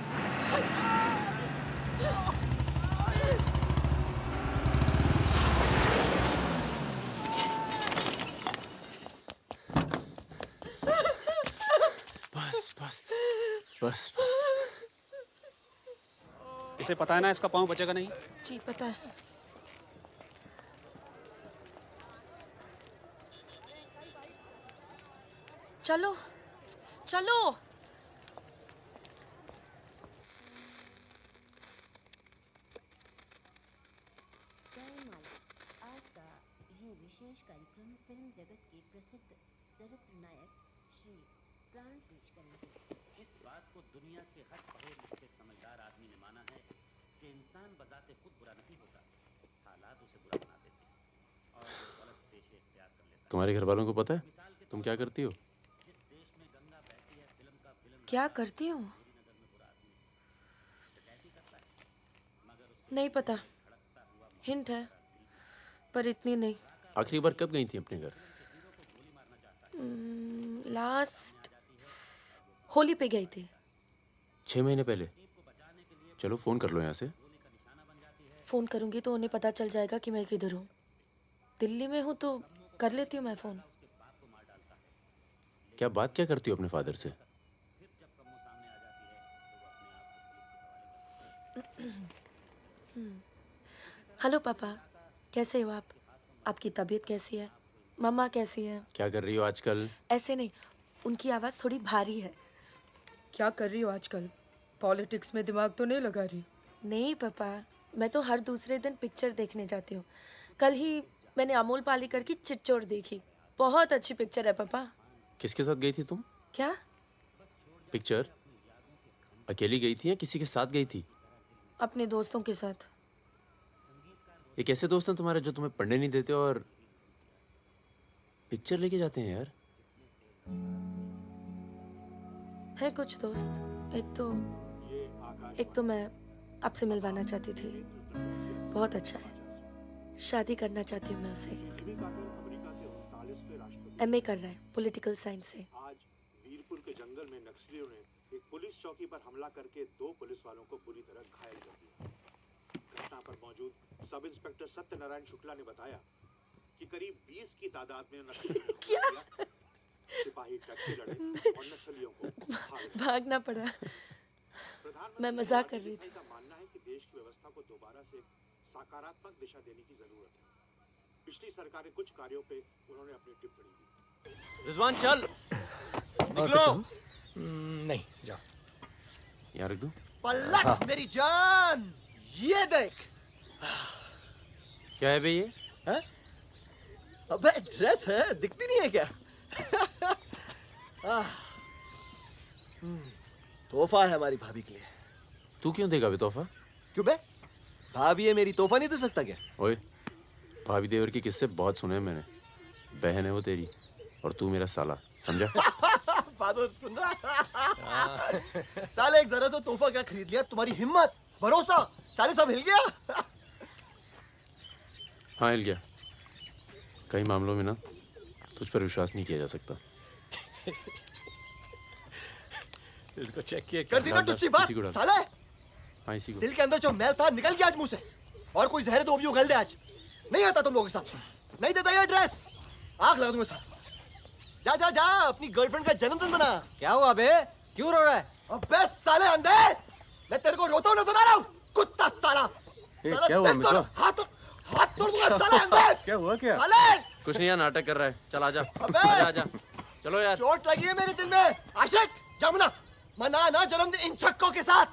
बस बस बस बस। इसे पता है ना इसका पाँव बचेगा नहीं। जी पता है। चलो चलो। आज का ये विशेष कार्यक्रम फिल्म जगत के प्रसिद्ध चरित्र नायक श्री प्राण पेश करेंगे। इस बात को दुनिया के हर पढ़े लिखे समझदार आदमी ने माना है कि इंसान बजाते खुद बुरा नहीं होता, हालात उसे बुरा बना देते हैं। तुम्हारे घर वालों को पता है तुम क्या करती हो? क्या करती हूँ? नहीं पता, हिंट है पर इतनी नहीं। आखिरी बार कब गई थी अपने घर? लास्ट होली पे गई थी। 6 महीने पहले। चलो फोन कर लो यहाँ से। फोन करूंगी तो उन्हें पता चल जाएगा कि मैं किधर हूँ। दिल्ली में हूँ तो कर लेती हूँ मैं फोन। क्या बात क्या करती हो अपने फादर से? हेलो पापा, कैसे हो आप? आपकी तबीयत कैसी है? मम्मा कैसी है? क्या कर रही हो आजकल? ऐसे नहीं, उनकी आवाज़ थोड़ी भारी है। क्या कर रही हो आजकल? पॉलिटिक्स में दिमाग तो नहीं लगा रही? नहीं पापा, मैं तो हर दूसरे दिन पिक्चर देखने जाती हूँ। कल ही मैंने अमोल पालेकर की चिट्चोर देखी। बहुत अच्छी पिक्चर है पापा। किसके साथ गई थी तुम? क्या? पिक्चर अकेली गई थी या किसी के साथ गई थी? अपने दोस्तों के साथ। ये कैसे दोस्त हैं तुम्हारे जो तुम्हें पढ़ने नहीं देते और पिक्चर लेके जाते हैं यार? है कुछ दोस्त। एक तो मैं आपसे मिलवाना चाहती थी। बहुत अच्छा है। शादी करना चाहती हूँ मैं उससे। MA कर रहा है पॉलिटिकल साइंस से। आज वीरपुर के जंगल में नक्सलियों ने एक पुलिस चौकी पर हमला करके 2 पुलिस वालों को बुरी तरह घायल कर दिया। घटना पर मौजूद सब इंस्पेक्टर सत्यनारायण शुक्ला ने बताया कि करीब 20 की तादाद में नक्सलियों ने सिपाही टक्के लड़े और नक्सलियों को भागना पड़ा। मैं मजाक कर रही थी। का मानना है कि देश की व्यवस्था को दोबारा से सकारात्मक दिशा देने की जरूरत है। पिछली सरकार के कुछ कार्यों पे उन्होंने अपनी टिप्पणी दी। रिजवान चल निकलो। नहीं जाओ। यहाँ रख दूं? पलट मेरी जान, ये देख। क्या है बे ये? है? अबे ड्रेस है, दिखती नहीं है क्या? तोहफा है हमारी भाभी के लिए। तू क्यों देगा बे तोहफा? क्यों बे? भाभी है मेरी, तोहफा नहीं दे सकता क्या? ओए, भाभी देवर के किस्से बहुत सुने हैं मैंने। बहन है वो तेरी और तू मेरा साला, समझा? बहादुर सुन रहा? साले एक जरा सा तोहफा क्या खरीद लिया? तुम्हारी हिम्मत, भरोसा, साले सब हिल गया। हाँ हिल गया। कई मामलों में ना तुझ पर विश्वास नहीं किया जा सकता। इसको चेक किया कर दी ना टुच्ची बात साले। हाँ इसी को। दिल के अंदर जो मैल था निकल गया आज मुंह से। और कोई जहर तो भी उगल दे आज। नहीं आता तुम लोगों के साथ। नहीं देता ये ड्रेस, आग लगा दूंगा साथ। जा जा जा, अपनी गर्लफ्रेंड का जन्मदिन मना। क्या हुआ बे? क्यों रो रहा है? अबे साले अंधे, मैं तेरे को रोता हुआ नजर आ रहा हूँ, कुत्ता साला। क्या हुआ मित्रा? हाथ तोड़ दूंगा साले अंधे। क्या हुआ क्या? साले कुछ नहीं यार, नाटक कर रहा है। चल आजा। अबे आजा। चलो यार। चोट लगी है मेरे दिल में। आशिक जा मना ना जन्मदिन इन छक्कों के साथ।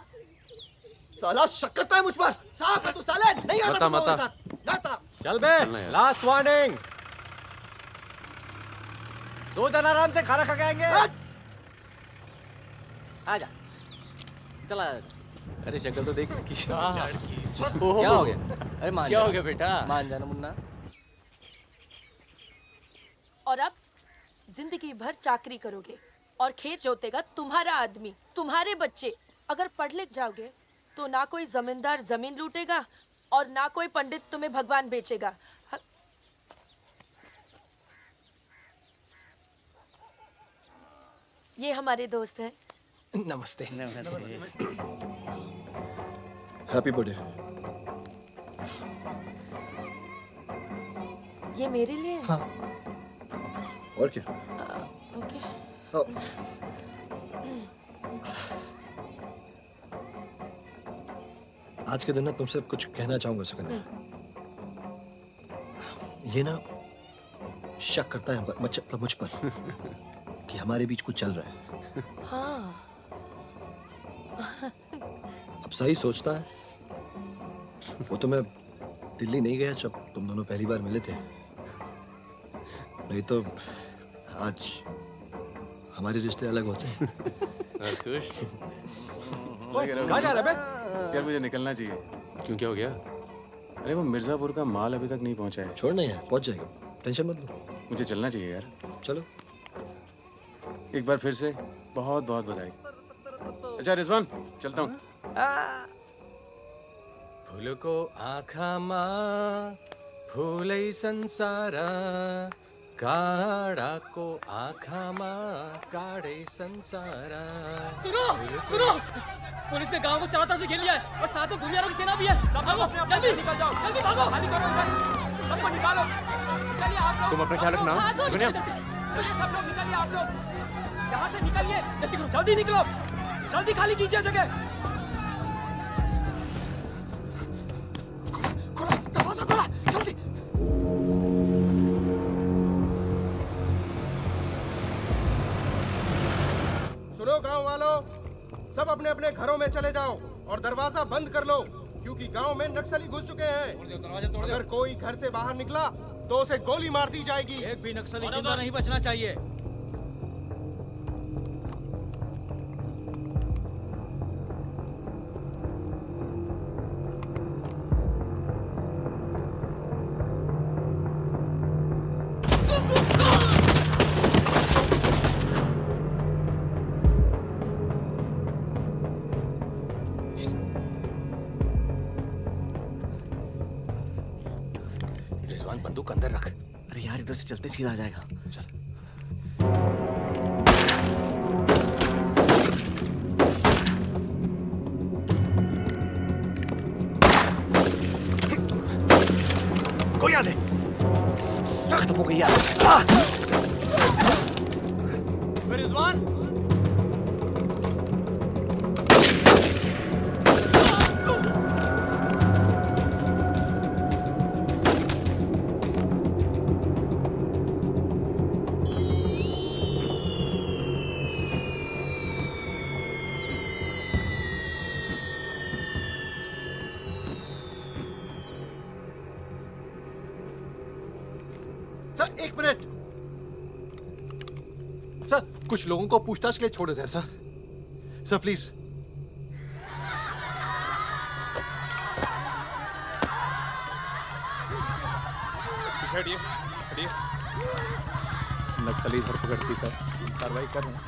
साला शक करता है मुझ पर। साफ है तू साले, नहीं आता तुम लोगों के साथ। नाता। चल बे, लास्ट वार्निंग। सो जाना आराम से, खाना खा के आएंगे। आजा, चला। अरे शक्ल तो देख इसकी। क्या हो गया? अरे मान क्या हो गया बेटा? मान जाना मुन्ना। और अब जिंदगी भर चाकरी करोगे और खेत जोतेगा तुम्हारा आदमी, तुम्हारे बच्चे। अगर पढ़ लिख जाओगे तो ना कोई जमींदार जमीन लूटेगा और ना कोई पंडित तुम्हें भगवान बेचेगा। ये हमारे दोस्त हैं। नमस्ते। Happy birthday. ये मेरे लिए? हाँ। और क्या? ओके। आज के दिन ना तुमसे कुछ कहना चाहूंगा सुकन्या। ये ना शक करता है मतलब मुझ पर कि हमारे बीच कुछ चल रहा है। हाँ। अब सही सोचता है। वो तो मैं दिल्ली नहीं गया जब तुम दोनों पहली बार मिले थे। नहीं तो आज हमारे रिश्ते अलग होते हैं। कहाँ जा रहा है बे? यार मुझे निकलना चाहिए। क्यों, क्या हो गया? अरे वो मिर्जापुर का माल अभी तक नहीं पहुंचा है। छोड़ना यार, पहुंच जाएगा, टेंशन मत लो। मुझे चलना चाहिए यार। चलो। एक बार फिर से बहुत बहुत बधाई। अच्छा रिजवान, चलता हूँ। फूल को आँखा माँ फूलै संसार, काड़ा को आँखा माँ काड़े संसार। सुनो सुनो, पुलिस ने गांव को चारों तरफ से घेर लिया है और साथ में भूमिहारों की सेना भी है। सब भागो, जल्दी निकल जाओ, जल्दी भागो, खाली करो इधर, सबको निकालो। चलिए आप लोग, तुम अपना ख्याल रखना। चलिए सब लोग निकलिए, आप लोग यहाँ से निकलिए, जल्दी करो, जल्दी निकलो, जल्दी खाली कीजिए जगह। दरवाजा खोला, जल्दी। सुनो गांव वालों, सब अपने अपने घरों में चले जाओ और दरवाजा बंद कर लो, क्योंकि गांव में नक्सली घुस चुके हैं। अगर कोई घर से बाहर निकला तो उसे गोली मार दी जाएगी। एक भी नक्सली जिंदा नहीं बचना चाहिए। रिजवान बंदूक अंदर रख। अरे यार इधर से चलते सीधा आ जाएगा। चल। कोई याद है? खत्म हो गई यार। रिजवान सर एक मिनट। सर कुछ लोगों को पूछताछ के लिए छोड़ देते हैं सर। Sir please. हटिए हटिए। नक्सली धरपकड़ की सर, कार्रवाई कर रहे हैं।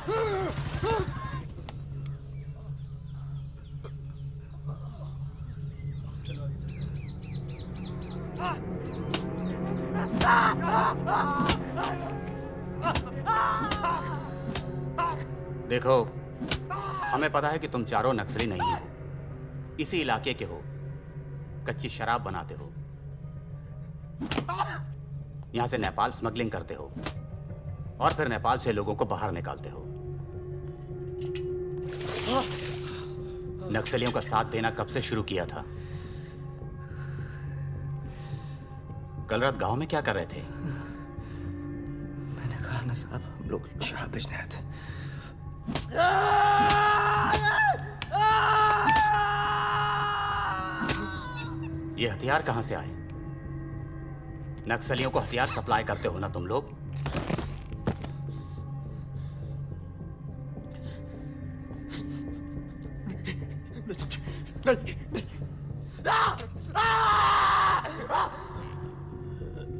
देखो, हमें पता है कि तुम चारों नक्सली नहीं हो, इसी इलाके के हो, कच्ची शराब बनाते हो, यहां से नेपाल स्मगलिंग करते हो और फिर नेपाल से लोगों को बाहर निकालते हो। नक्सलियों का साथ देना कब से शुरू किया था? कल रात गांव में क्या कर रहे थे? मैंने कहा ना साहब, हम लोग शराब बेचने आए थे। ये हथियार कहां से आए? नक्सलियों को हथियार सप्लाई करते हो ना तुम लोग?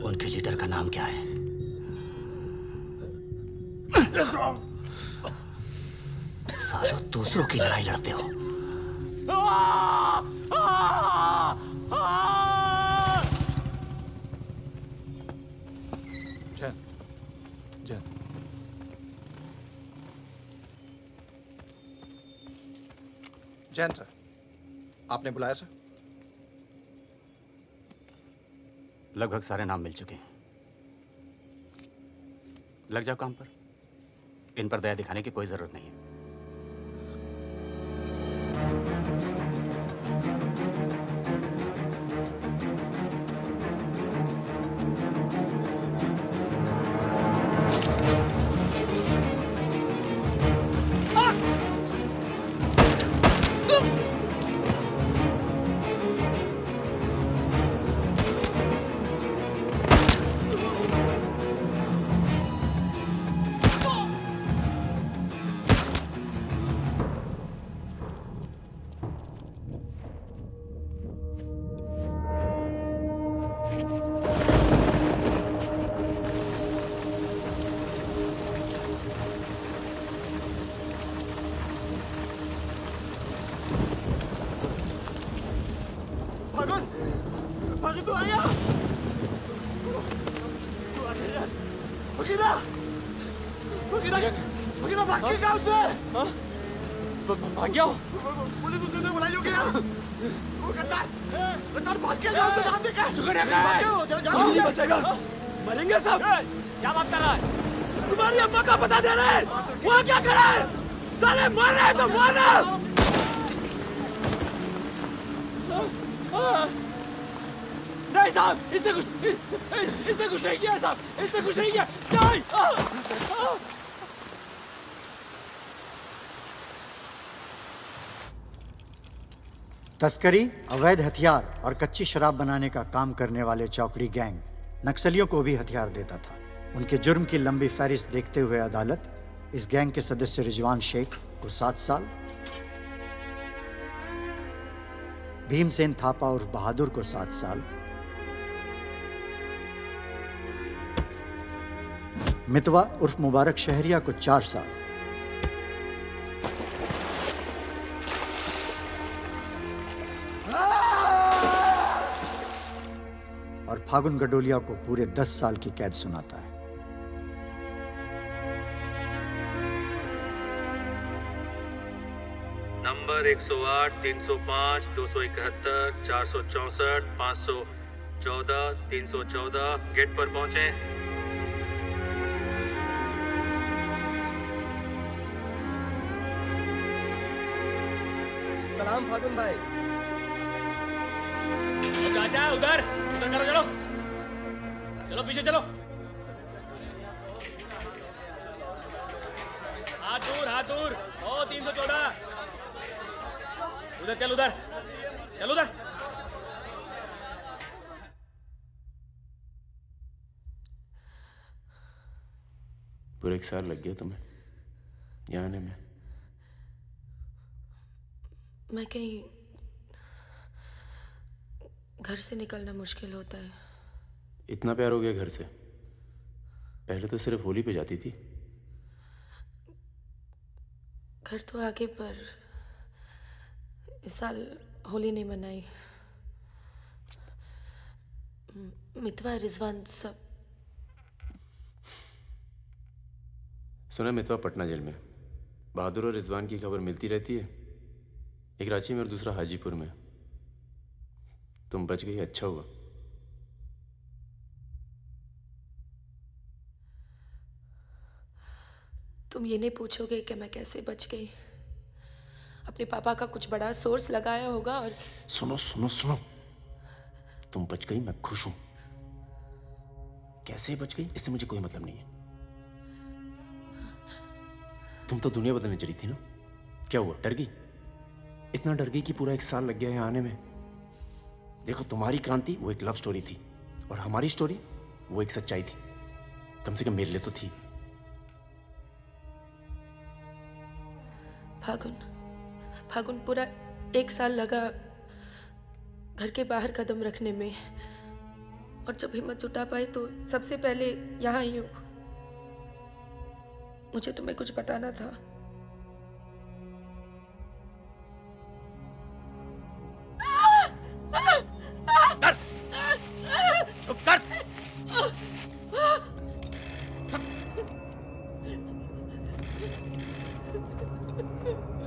उनके लीडर का नाम क्या है? सालों दूसरों की लड़ाई लड़ते हो। जैन सर, आपने बुलाया सर? लगभग सारे नाम मिल चुके हैं। लग जाओ काम पर। इन पर दया दिखाने की कोई जरूरत नहीं है। फकीरा भाग के गांव से। भाग गया? पुलिस उसे तो बुलाई होगी यार। वो गद्दार भाग के गांव से नाम देखा। सुगड़िया कहाँ है? कौन नहीं बचेगा? मरेंगे सब। क्या बात कर रहा है? तुम्हारी अम्मा का पता दे रहे हैं। वहाँ क्या खड़ा है? साले मर रहे हैं तो मारना। नहीं साहब, इसने कुछ नहीं किया साहब, इसने कुछ नहीं किया। नहीं। तस्करी, अवैध हथियार और कच्ची शराब बनाने का काम करने वाले चौकड़ी गैंग नक्सलियों को भी हथियार देता था। उनके जुर्म की लंबी फहरिस्त देखते हुए अदालत इस गैंग के सदस्य रिजवान शेख को 7 साल, भीमसेन थापा उर्फ बहादुर को 7 साल, मितवा उर्फ मुबारक शहरिया को 4 साल और फागुन गडोलिया को पूरे 10 साल की कैद सुनाता है। नंबर 108, 305, 271, 464, 514, 314 गेट पर पहुंचे। सलाम फागुन भाई। चाचा उधर करो, चलो चलो पीछे चलो। हाथ दूर। ओ 314 उधर चल, उधर। पूरे 1 साल लग गया तुम्हें यहाँ आने में। मैं कहीं घर से निकलना मुश्किल होता है। इतना प्यार हो गया घर से? पहले तो सिर्फ होली पे जाती थी। घर तो आगे, पर इस साल होली नहीं मनाई। मितवा रिजवान सब। सुना मितवा पटना जेल में। बहादुर और रिजवान की खबर मिलती रहती है, एक रांची में और दूसरा हाजीपुर में। तुम बच गई, अच्छा हुआ। तुम ये नहीं पूछोगे कि मैं कैसे बच गई? अपने पापा का कुछ बड़ा सोर्स लगाया होगा और सुनो, तुम बच गई, मैं खुश हूं। कैसे बच गई इससे मुझे कोई मतलब नहीं है। तुम तो दुनिया बदलने चली थी ना, क्या हुआ? डर गई? इतना डर गई कि पूरा 1 साल लग गया है आने में। देखो, तुम्हारी क्रांति वो एक लव स्टोरी थी और हमारी स्टोरी वो एक सच्चाई थी। कम से कम मेरे लिए तो थी। फागुन पूरा 1 साल लगा घर के बाहर कदम रखने में, और जब हिम्मत जुटा पाई तो सबसे पहले यहाँ आई हूँ। मुझे तुम्हें कुछ बताना था।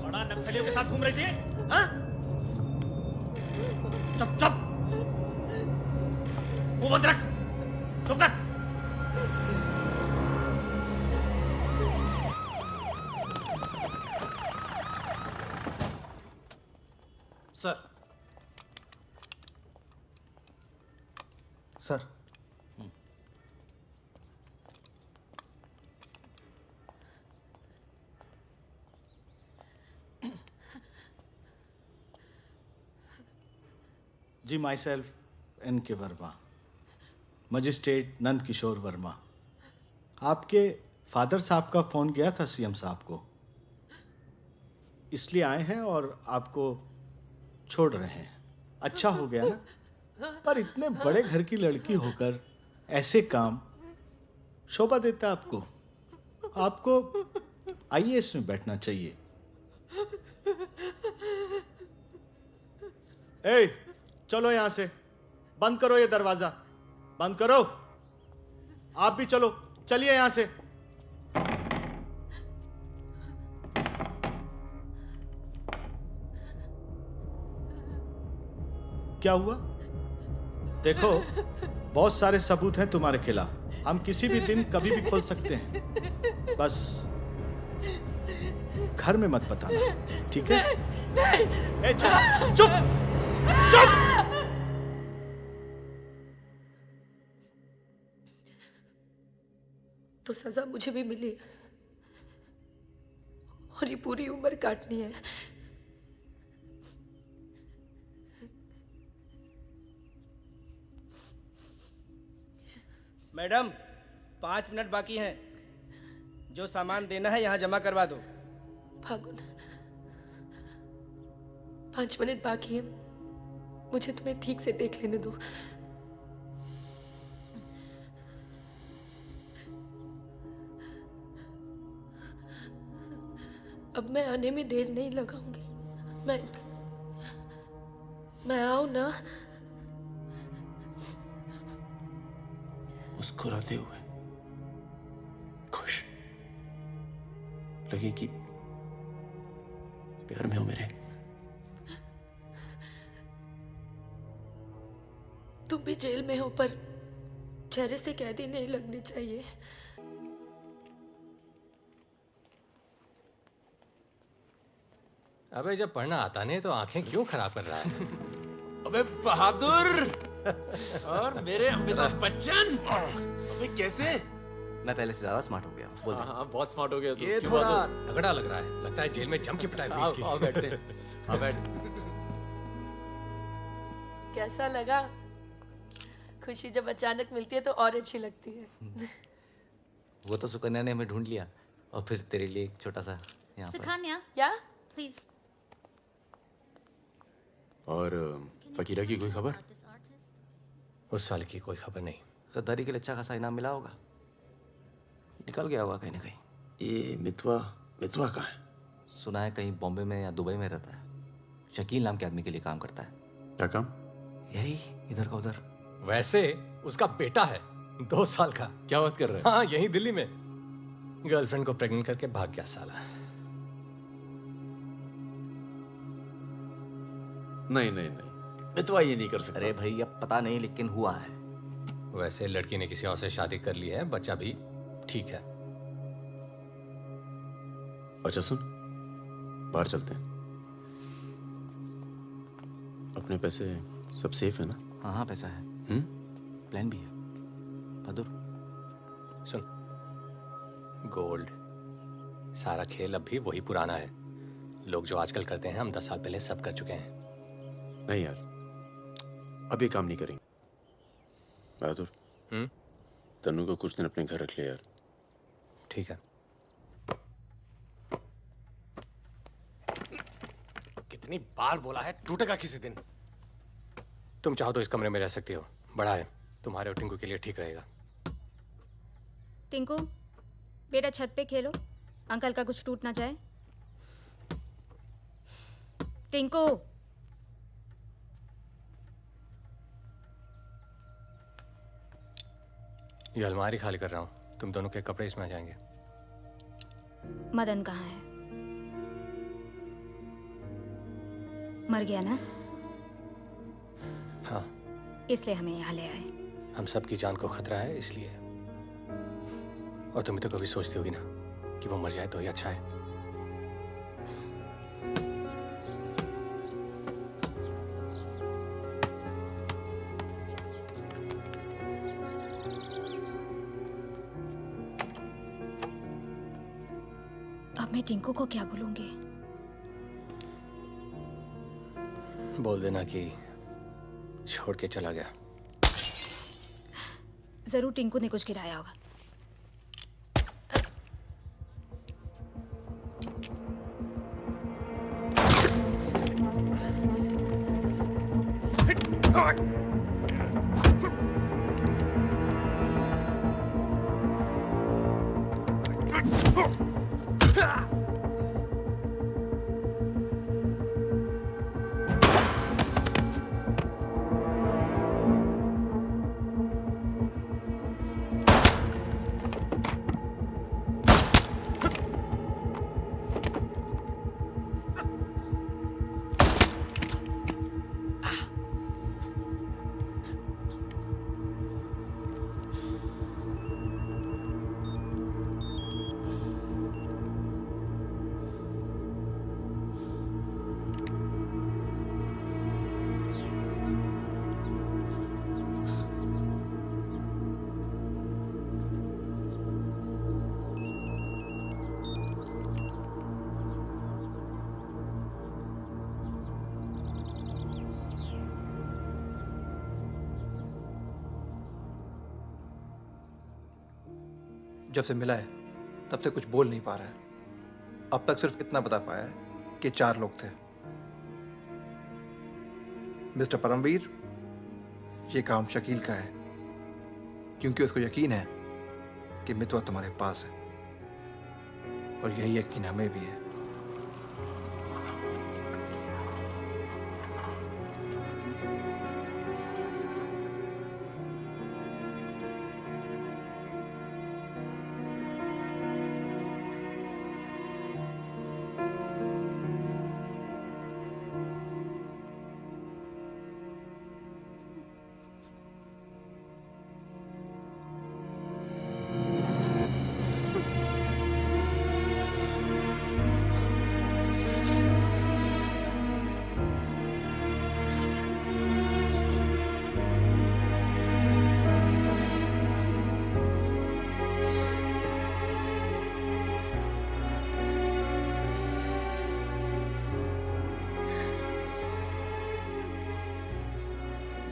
बड़ा नक्सलियों के साथ घूम रही थी, हाँ? चुप। मुंह बंद रख, चुप कर। सर। जी, myself N.K. Verma, magistrate Nand Kishore Verma. आपके फादर साहब का फ़ोन गया था सीएम साहब को, इसलिए आए हैं और आपको छोड़ रहे हैं। अच्छा हो गया ना, पर इतने बड़े घर की लड़की होकर ऐसे काम शोभा देता आपको। आपको IAS में बैठना चाहिए। ए, चलो यहां से, बंद करो ये दरवाजा, बंद करो। आप भी चलो, चलिए यहां से। क्या हुआ? देखो, बहुत सारे सबूत हैं तुम्हारे खिलाफ। हम किसी भी दिन कभी भी खोल सकते हैं। बस घर में मत बताना, ठीक है? ए, चुप चुप चुप! तो सजा मुझे भी मिली है और ये पूरी उम्र काटनी है। मैडम 5 मिनट बाकी हैं। जो सामान देना है यहाँ जमा करवा दो। फागुन 5 मिनट बाकी है, मुझे तुम्हें ठीक से देख लेने दो। अब मैं आने में देर नहीं लगाऊंगी। मैं आऊं ना? मुस्कुराते हुए, खुश, लगे कि प्यार में हो मेरे। तुम भी जेल में हो, पर चेहरे से कैदी नहीं लगनी चाहिए। अबे जब पढ़ना आता नहीं तो आंखें क्यों खराब कर रहा है? अबे बहादुर और मेरे अमिताभ बच्चन, अबे कैसे? मैं पहले से ज्यादा स्मार्ट हो गया। बोल दे। हाँ, बहुत स्मार्ट हो गया तू। ये क्यों थोड़ा बहादुर? तगड़ा लग रहा है। लगता है जेल में जम के पिटाई हुई इसकी। आओ बैठते हैं। आओ बैठ। कैसा लगा? खुशी जब अचानक मिलती है तो और अच्छी लगती है। वो तो सुकन्या ने हमें ढूंढ लिया और फिर तेरे लिए एक छोटा सा यहाँ पर। सुकन्या, या प्लीज। और फकीरा की कोई खबर? उस साल की कोई खबर नहीं। गद्दारी के लिए अच्छा खासा इनाम मिला होगा, निकल गया होगा कहीं ना कहीं। ये मितवा कहाँ है? सुना है कहीं बॉम्बे में या दुबई में रहता है। शकील नाम के आदमी के लिए काम करता है। क्या काम? यही इधर का उधर। वैसे उसका बेटा है 2 साल का। क्या बात कर रहा है? हाँ, यही दिल्ली में गर्लफ्रेंड को प्रेग्नेंट करके भाग गया साला। नहीं, मितवा ये नहीं कर सकता। अरे भाई अब पता नहीं, लेकिन हुआ है। वैसे लड़की ने किसी और से शादी कर ली है, बच्चा भी ठीक है। अच्छा सुन, बाहर चलते हैं। अपने पैसे सब सेफ है ना? हाँ पैसा है। प्लान भी है। बहादुर सुन, गोल्ड सारा खेल अब भी वही पुराना है। लोग जो आजकल करते हैं हम 10 साल पहले सब कर चुके हैं। नहीं यार, अब ये काम नहीं करेंगे। बहादुर, तन्नू को कुछ दिन अपने घर रख ले यार। ठीक है। कितनी बार बोला है, टूटेगा किसी दिन। तुम चाहो तो इस कमरे में रह सकती हो, बड़ा है, तुम्हारे और टिंकू के लिए ठीक रहेगा। टिंकू बेटा छत पे खेलो, अंकल का कुछ टूट ना जाए। टिंकू ये अलमारी खाली कर रहा हूँ, तुम दोनों के कपड़े इसमें आ जाएंगे। मदन कहाँ है? मर गया ना? हाँ, इसलिए हमें यहाँ ले आए। हम सबकी जान को खतरा है इसलिए। और तुम भी तो कभी सोचती होगी ना कि वो मर जाए तो ही अच्छा है। अब मैं टिंकू को क्या बोलूंगी? बोल देना कि छोड़ के चला गया। जरूर टिंकू ने कुछ गिराया होगा। जब से मिला है तब से कुछ बोल नहीं पा रहा है। अब तक सिर्फ इतना बता पाया है कि 4 लोग थे। मिस्टर परमवीर, ये काम शकील का है, क्योंकि उसको यकीन है कि मितवा तुम्हारे पास है, और यही यकीन हमें भी है।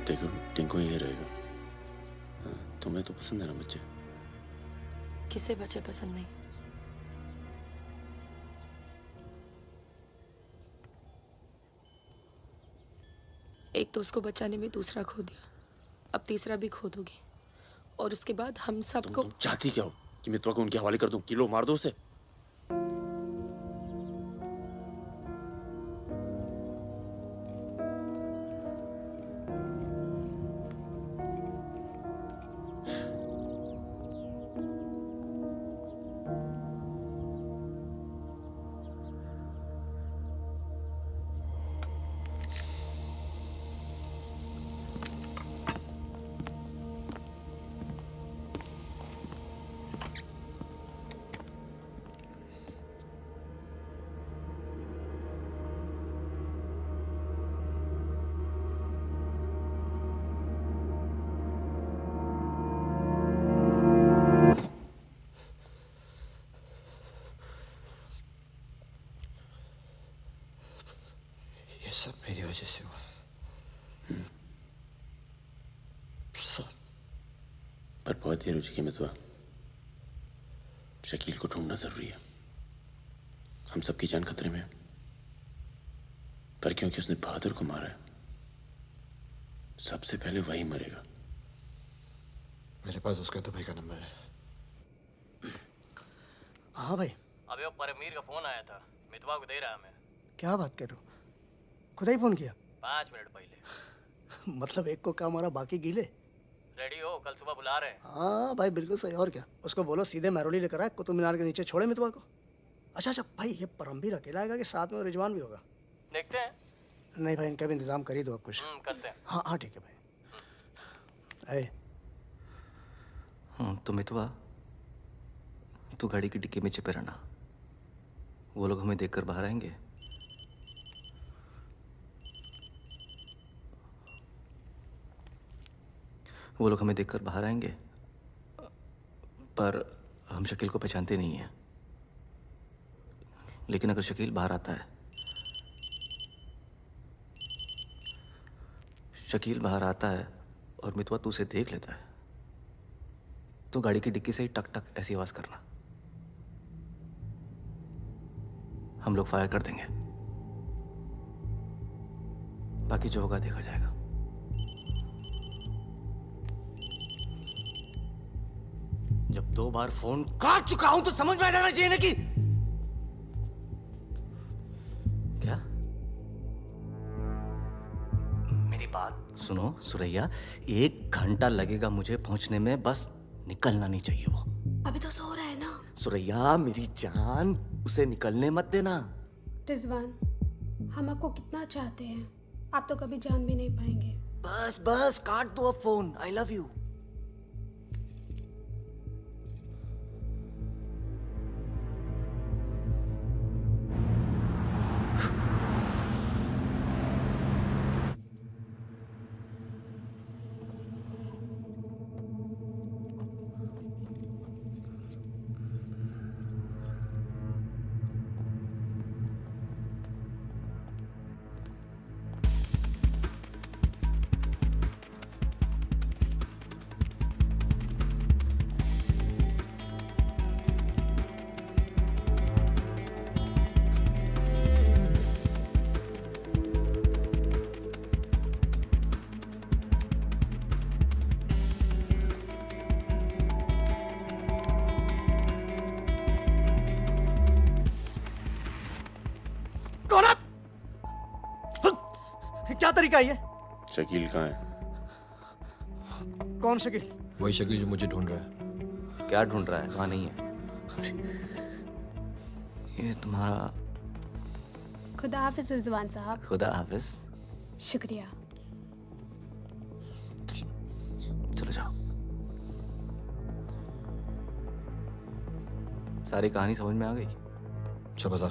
देखो टिंकू यही रहेगा। हाँ, तुम्हें तो पसंद है ना बच्चे? किसे बच्चे पसंद नहीं? एक तो उसको बचाने में दूसरा खो दिया, अब तीसरा भी खो दोगी, और उसके बाद हम सबको। तुम चाहती क्या हो कि मितवा को उनके हवाले कर दूं? किलो मार दो उसे। ये सब मेरी वजह से हुआ। सब। पर बहुत देर हो चुकी है मितवा। शकील को ढूंढना जरूरी है। हम सबकी जान खतरे में है, पर क्योंकि उसने बहादुर को मारा है, सबसे पहले वही मरेगा। मेरे पास उसका दुबई का नंबर है। हाँ भाई। अबे वो परमीर का फोन आया था, मितवा को दे रहा मैं। क्या बात कर रहे हो? खुद ही फोन किया? 5 मिनट पहले। मतलब एक को काम, बाकी गीले। रेडी हो, कल सुबह बुला रहे हैं। हाँ भाई बिल्कुल सही। और क्या, उसको बोलो सीधे महरोली लेकर आए, कुतुब मीनार के नीचे छोड़े मितवा को। अच्छा भाई, ये परमवीर अकेला आएगा कि साथ में रिजवान भी होगा? देखते हैं। नहीं भाई, इनका भी इंतजाम कर ही दो आप कुछ। करते हैं। हाँ ठीक है भाई। तो मितवा, तू गाड़ी की डिक्की में छिपे रहना। वो लोग हमें देखकर बाहर आएंगे। वो लोग हमें देखकर बाहर आएंगे, पर हम शकील को पहचानते नहीं हैं। लेकिन अगर शकील बाहर आता है, शकील बाहर आता है और मितवा तू उसे देख लेता है, तो गाड़ी की डिक्की से ही टक टक ऐसी आवाज करना। हम लोग फायर कर देंगे, बाकी जो होगा देखा जाएगा। जब 2 बार फोन काट चुका हूं तो समझ में आ जाना चाहिए ना कि क्या? मेरी बात सुनो सुरैया, 1 घंटा लगेगा मुझे पहुंचने में, बस निकलना नहीं चाहिए वो। अभी तो सो रहा है ना। सुरैया मेरी जान, उसे निकलने मत देना। रिजवान, हम आपको कितना चाहते हैं, आप तो कभी जान भी नहीं पाएंगे। बस बस काट दो अब फोन। I love you. कौन है? क्या तरीका है ये? शकील कहाँ है? कौन शकील? वही शकील जो मुझे ढूंढ रहा है। क्या ढूंढ रहा है? वहां नहीं है। ये तुम्हारा। खुदा हाफिज रिजवान साहब। खुदा हाफिज। शुक्रिया। चलो जाओ। सारी कहानी समझ में आ गई? अच्छा बता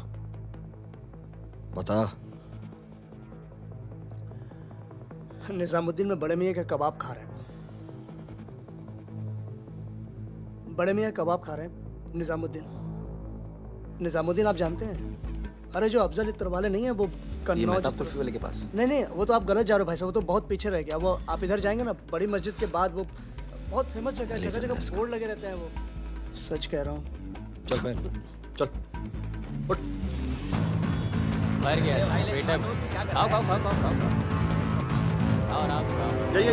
बता। निजामुद्दीन में बड़े मियाँ का कबाब खा रहे हैं। बड़े मियाँ कबाब खा रहे हैं। निजामुद्दीन आप जानते हैं? अरे जो अफजल इत्र वाले नहीं है वो ये कन्नौज। मेहताब कुल्फी वाले के पास। नहीं वो तो आप गलत जा रहे हो भाई साहब, वो तो बहुत पीछे रह गया। वो आप इधर जाएंगे ना बड़ी मस्जिद के बाद, वो बहुत फेमस जगह है, जगह जगह बोर्ड लगे रहते हैं। वो सच कह रहा हूँ। चल बहन चल उठ। मर गया बेटा। आओ आओ आओ आओ आओ आओ आओ। ये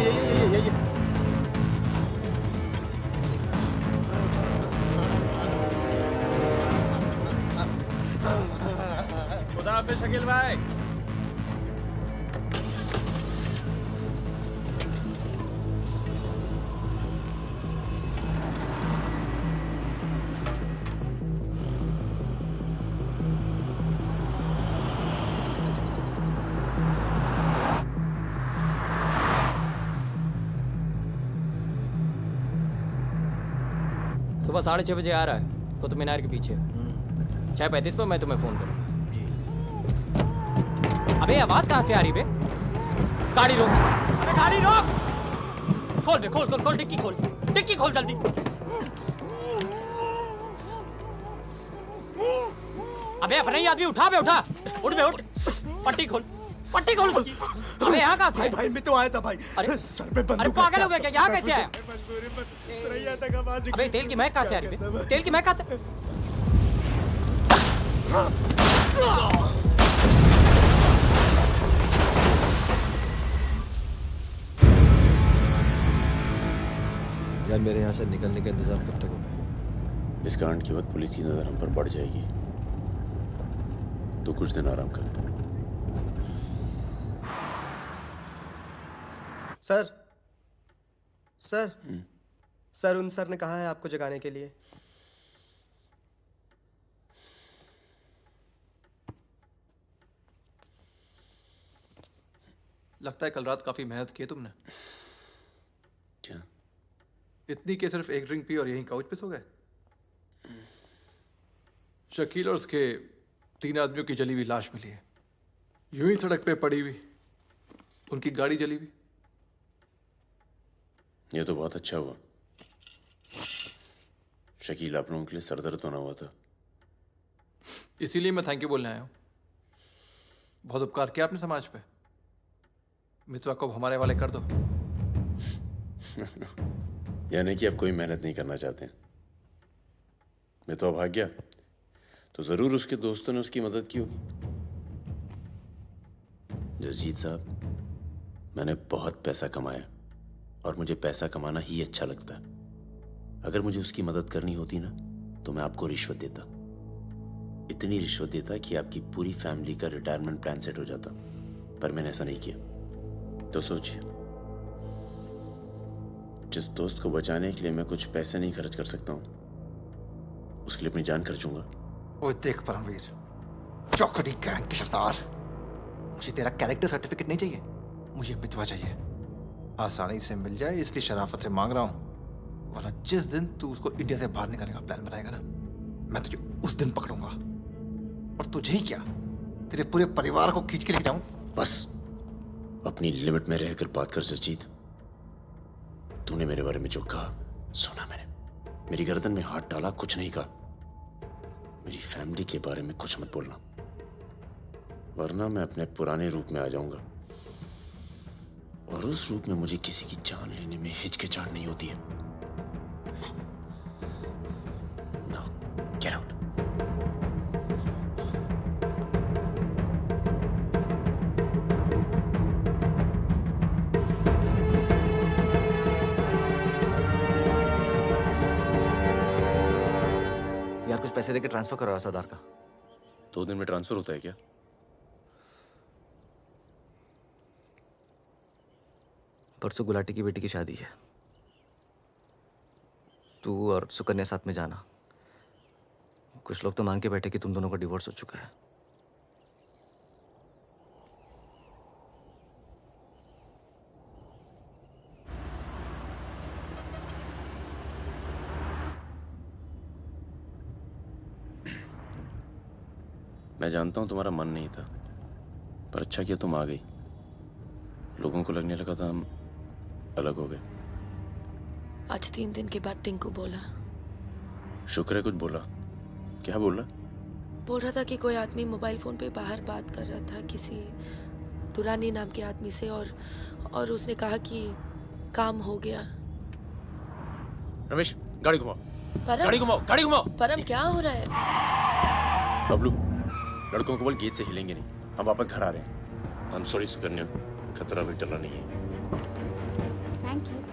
खुदा हाफिज शकील भाई। सुबह 6:30 बजे आ रहा है कुतुब मीनार के पीछे। 6:35 पर मैं तुम्हें फोन करूंगा। अबे आवाज कहाँ से आ रही बे? गाड़ी रोक। अबे गाड़ी रोक। खोल बे, खोल खोल खोल, डिक्की खोल, डिक्की खोल जल्दी। अबे अपने ही आदमी उठा बे, उठा। उठ बे उठ। पट्टी खोल, पट्टी खोल उसकी। अबे यहाँ कहाँ से? भाई मैं तो आया था भाई। अरे सर पे बंदूक। अरे पागल हो गया क्या? यहाँ कैसे आया? सरैया तक आवाज। अबे तेल की महक कहाँ से आ रही बे? तेल की महक कहाँ से? यार मेरे यहाँ से निकलने का इंतजाम कब तक होगा? इस कांड के बाद पुलिस की नजर हम पर बढ़ जाएगी, तो कुछ दिन आराम कर। सर सर उन सर ने कहा है आपको जगाने के लिए। लगता है कल रात काफी मेहनत की है तुमने। क्या? इतनी कि सिर्फ एक ड्रिंक पी और यहीं काउच पे सो गए? शकील और उसके 3 आदमियों की जली हुई लाश मिली है, यूं ही सड़क पे पड़ी हुई। उनकी गाड़ी जली हुई। ये तो बहुत अच्छा हुआ। शकील आप लोगों के लिए सरदर्द बना हुआ था। इसीलिए मैं थैंक यू बोलने आया हूँ। बहुत उपकार किया आपने समाज पे। मितवा को हमारे वाले कर दो। यानी कि आप कोई मेहनत नहीं करना चाहते हैं। मितवा भाग गया तो जरूर उसके दोस्तों ने उसकी मदद की होगी। जसजीत साहब, मैंने बहुत पैसा कमाया और मुझे पैसा कमाना ही अच्छा लगता है। अगर मुझे उसकी मदद करनी होती ना तो मैं आपको रिश्वत देता, इतनी रिश्वत देता कि आपकी पूरी फैमिली का रिटायरमेंट प्लान सेट हो जाता। पर मैंने ऐसा नहीं किया। तो सोचिए, जिस दोस्त को बचाने के लिए मैं कुछ पैसे नहीं खर्च कर सकता हूं, उसके लिए अपनी जान खर्चूंगा। ओए देख परमवीर, चौकड़ी गैंग की सरदार, मुझे तेरा कैरेक्टर सर्टिफिकेट नहीं चाहिए, मुझे मितवा चाहिए। आसानी से मिल जाए इसलिए शराफत से मांग रहा हूं, वरना जिस दिन तू उसको इंडिया से बाहर निकालने का प्लान बनाएगा ना, मैं तुझे उस दिन पकड़ूंगा। और तुझे ही क्या, तेरे पूरे परिवार को खींच के लेके जाऊं। बस अपनी लिमिट में रहकर बात कर जसजीत। तूने मेरे बारे में जो कहा सुना मैंने, मेरी गर्दन में हाथ डाला, कुछ नहीं कहा। मेरी फैमिली के बारे में कुछ मत बोलना, वरना मैं अपने पुराने रूप में आ जाऊंगा। और उस रूप में मुझे किसी की जान लेने में हिचकिचाहट नहीं होती है। Now, get out. यार कुछ पैसे देके ट्रांसफर करो सरदार का। 2 दिन में ट्रांसफर होता है क्या? परसों गुलाटी की बेटी की शादी है। तू और सुकन्या साथ में जाना। कुछ लोग तो मान के बैठे कि तुम दोनों का डिवोर्स हो चुका है। मैं जानता हूँ तुम्हारा मन नहीं था, पर अच्छा किया तुम आ गई। लोगों को लगने लगा था हम अलग हो गए। आज 3 दिन के बाद टिंकू बोला। शुक्र है कुछ बोला। क्या बोला? बोल रहा था कि कोई आदमी मोबाइल फोन पे बाहर बात कर रहा था किसी दुरानी नाम के आदमी से, और उसने कहा कि काम हो गया। रमेश गाड़ी घुमाओ। परम, गाड़ी घुमाओ, गाड़ी घुमाओ। परम क्या हो रहा है? बबलू, लड़कों को बोल गेट से हिलेंगे नहीं, हम वापस घर आ रहे हैं। I'm sorry सुकन्या, खतरा भी टला नहीं है। Thank you.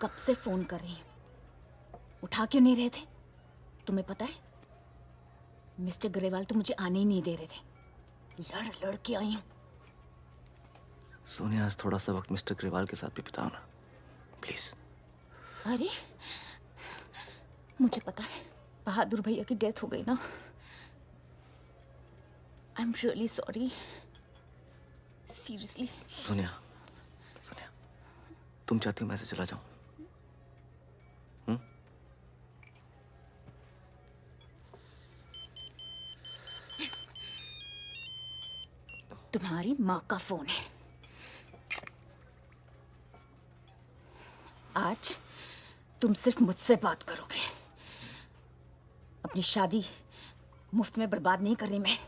कब से फोन कर रही हूं, उठा क्यों नहीं रहे थे? तुम्हें पता है मिस्टर ग्रेवाल तो मुझे आने ही नहीं दे रहे थे। लड़ लड़ के आई हूं। सोनिया, आज थोड़ा सा वक्त मिस्टर ग्रेवाल के साथ भी बिताओ ना, प्लीज। अरे मुझे पता है बहादुर भैया की डेथ हो गई ना। I am really sorry, seriously. Sonia, Sonia, तुम चाहती हो मैं ऐसे चला जाऊं? तुम्हारी माँ का फोन है। आज तुम सिर्फ मुझसे बात करोगे। अपनी शादी मुफ्त में बर्बाद नहीं कर रही मैं।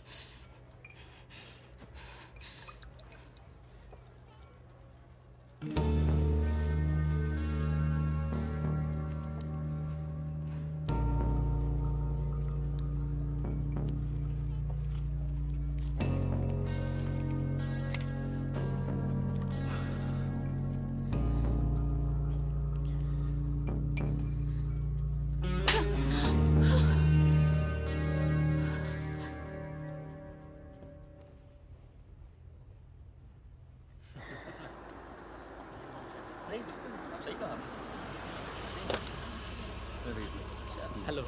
हेलो।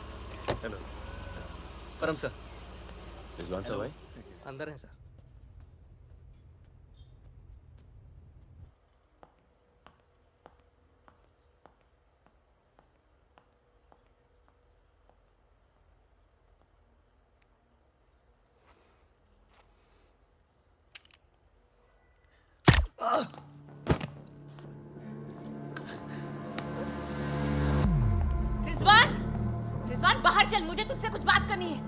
हेलो परम सर। रिजवान साहब आए? अंदर है सर। रिजवान, रिजवान बाहर चल, मुझे तुझसे कुछ बात करनी है।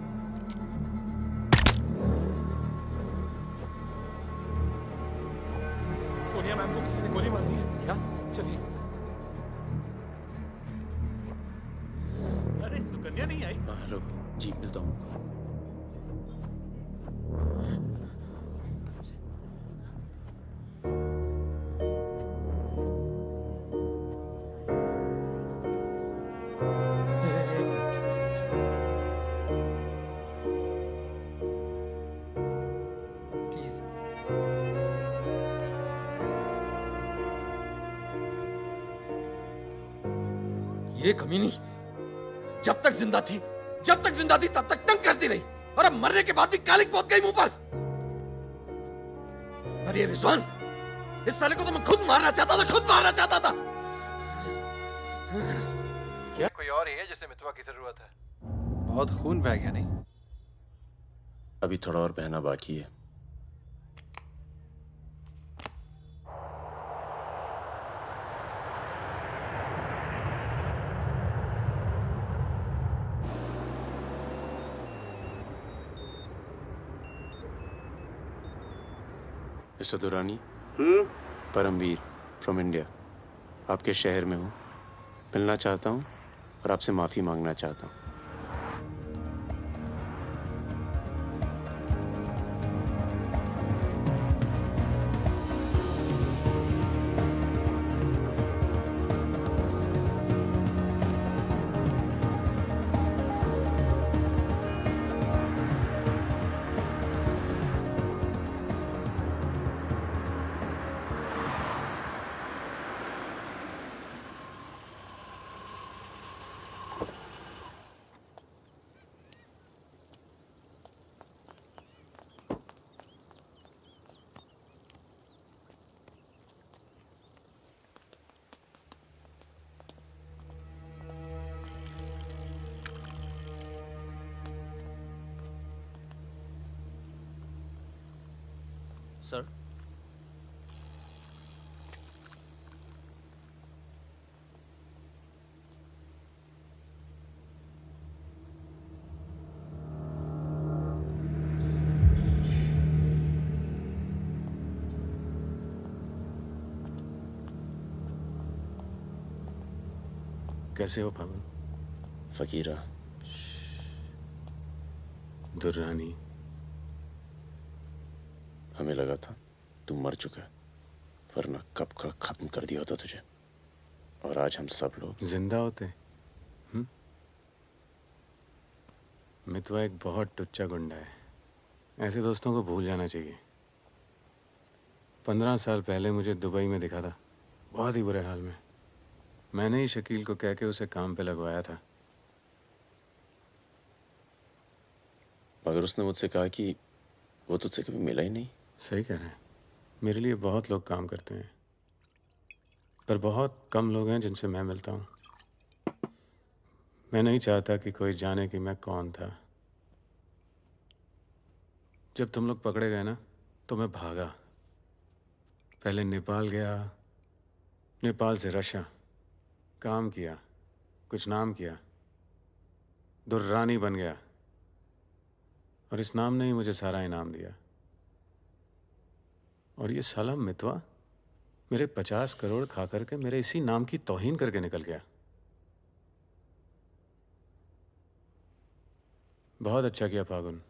सोनिया मैम को किसी ने गोली मार दी है। क्या? चलिए। अरे सुकन्या नहीं आई? हेलो जी, मिलता हूँ। ये कमीनी जब तक जिंदा थी तब तक तंग करती रही, और अब मरने के बाद भी कालिक पहुंच गई मुंह पर। अरे रिजवान, इस साले को तो मैं खुद मारना चाहता था, खुद मारना चाहता था। क्या कोई और ही है जिसे मितवा की जरूरत है? बहुत खून बह गया नहीं? अभी थोड़ा और बहना बाकी है। Mister Durrani, Paramveer from India, आपके शहर में हूँ, मिलना चाहता हूँ और आपसे माफ़ी मांगना चाहता हूँ। सर, कैसे हो फागुन? फकीरा, दुर्रानी, हमें लगा था तू मर चुका है, वरना कब का खत्म कर दिया होता तुझे। और आज हम सब लोग जिंदा होते। मितवा एक बहुत टुच्चा गुंडा है, ऐसे दोस्तों को भूल जाना चाहिए। 15 साल पहले मुझे दुबई में दिखा था, बहुत ही बुरे हाल में। मैंने ही शकील को कह के उसे काम पे लगवाया था, मगर उसने मुझसे कहा कि वो तुझसे कभी मिला ही नहीं। सही कह रहे हैं, मेरे लिए बहुत लोग काम करते हैं, पर बहुत कम लोग हैं जिनसे मैं मिलता हूँ। मैं नहीं चाहता कि कोई जाने कि मैं कौन था। जब तुम लोग पकड़े गए ना, तो मैं भागा। पहले नेपाल गया, नेपाल से रशिया, काम किया, कुछ नाम किया, दुर्रानी बन गया, और इस नाम ने ही मुझे सारा इनाम दिया। और ये साला मितवा मेरे 50 करोड़ खा करके मेरे इसी नाम की तौहीन करके निकल गया। बहुत अच्छा किया फागुन,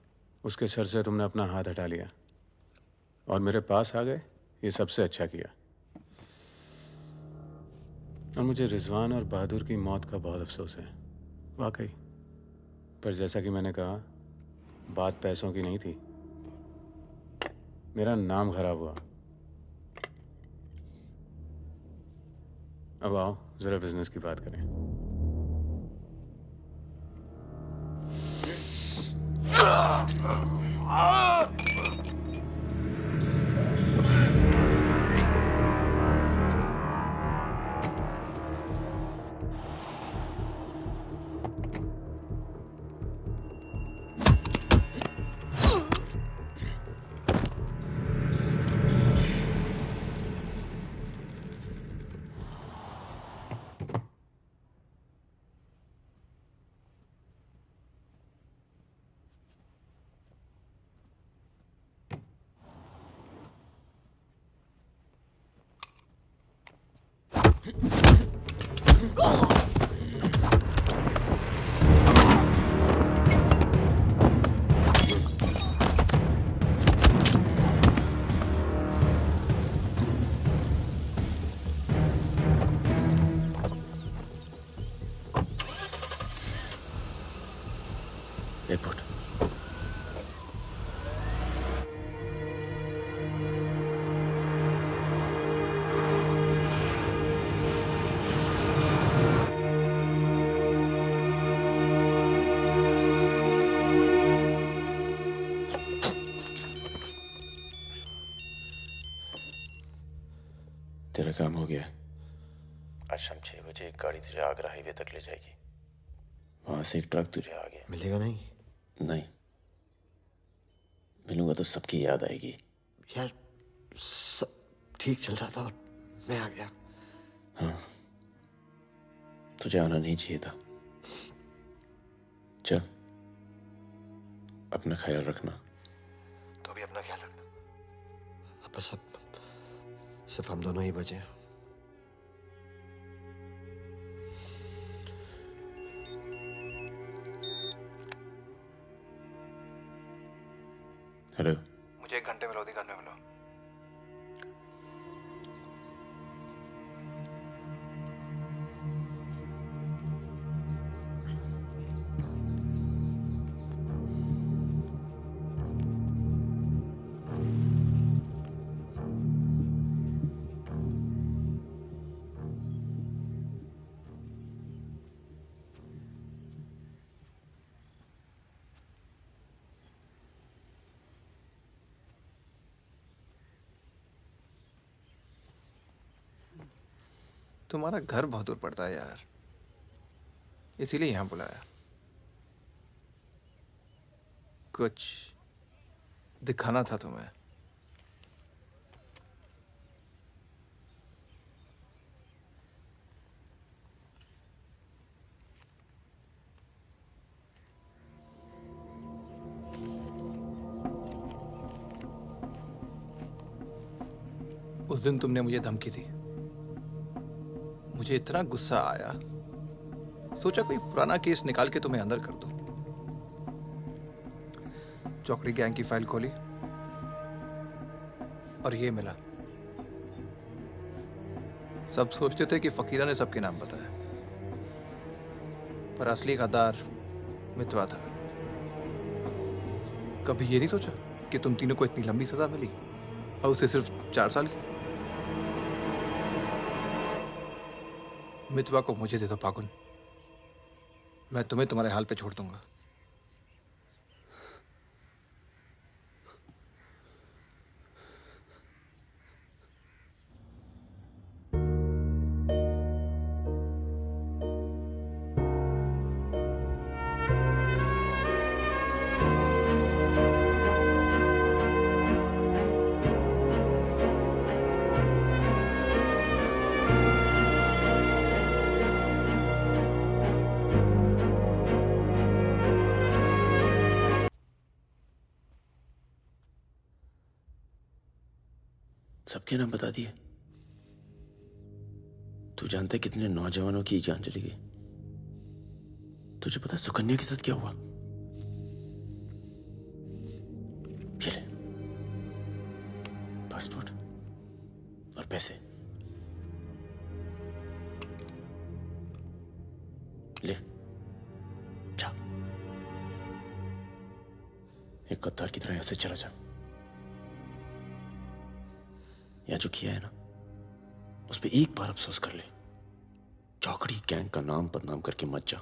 उसके सर से तुमने अपना हाथ हटा लिया और मेरे पास आ गए, ये सबसे अच्छा किया। और मुझे रिजवान और बहादुर की मौत का बहुत अफसोस है, वाकई। पर जैसा कि मैंने कहा, बात पैसों की नहीं थी, मेरा नाम खराब हुआ। अब आओ जरा बिजनेस की बात करें। एयरपोर्ट। तेरा काम हो गया। आज शाम 6 बजे एक गाड़ी तुझे आगरा हाईवे तक ले जाएगी। वहां से एक ट्रक तुझे आगे मिलेगा नहीं? नहीं, मिलूंगा तो सबकी याद आएगी। यार सब ठीक चल रहा था और मैं आ गया। हाँ, तुझे आना नहीं चाहिए था। चल, अपना ख्याल रखना। तो भी अपना ख्याल रखना। अब बस सिर्फ हम दोनों ही बचे हैं। हेलो, मुझे 1 घंटे में लोधी घर में मिलो। तुम्हारा घर बहुत दूर पड़ता है यार, इसीलिए यहाँ बुलाया। कुछ दिखाना था तुम्हें। उस दिन तुमने मुझे धमकी दी, मुझे इतना गुस्सा आया, सोचा कोई पुराना केस निकाल के तुम्हें अंदर कर दूं। चौकड़ी गैंग की फाइल खोली और ये मिला। सब सोचते थे कि फकीरा ने सबके नाम बताया, पर असली गद्दार मितवा था। कभी ये नहीं सोचा कि तुम तीनों को इतनी लंबी सजा मिली और उसे सिर्फ 4 साल की। मितवा को मुझे दे दो पागुन, मैं तुम्हें तुम्हारे हाल पे छोड़ दूंगा। सबके नाम बता दिए। तू जानता है कितने नौजवानों की जान चली गई? तुझे पता है सुकन्या के साथ क्या हुआ? चले, पासपोर्ट और पैसे ले जा। एक गद्दार की तरह यहां से चला जा। या जो किया है ना, उस पर एक बार अफसोस कर ले। चौकड़ी गैंग का नाम बदनाम करके मत जा।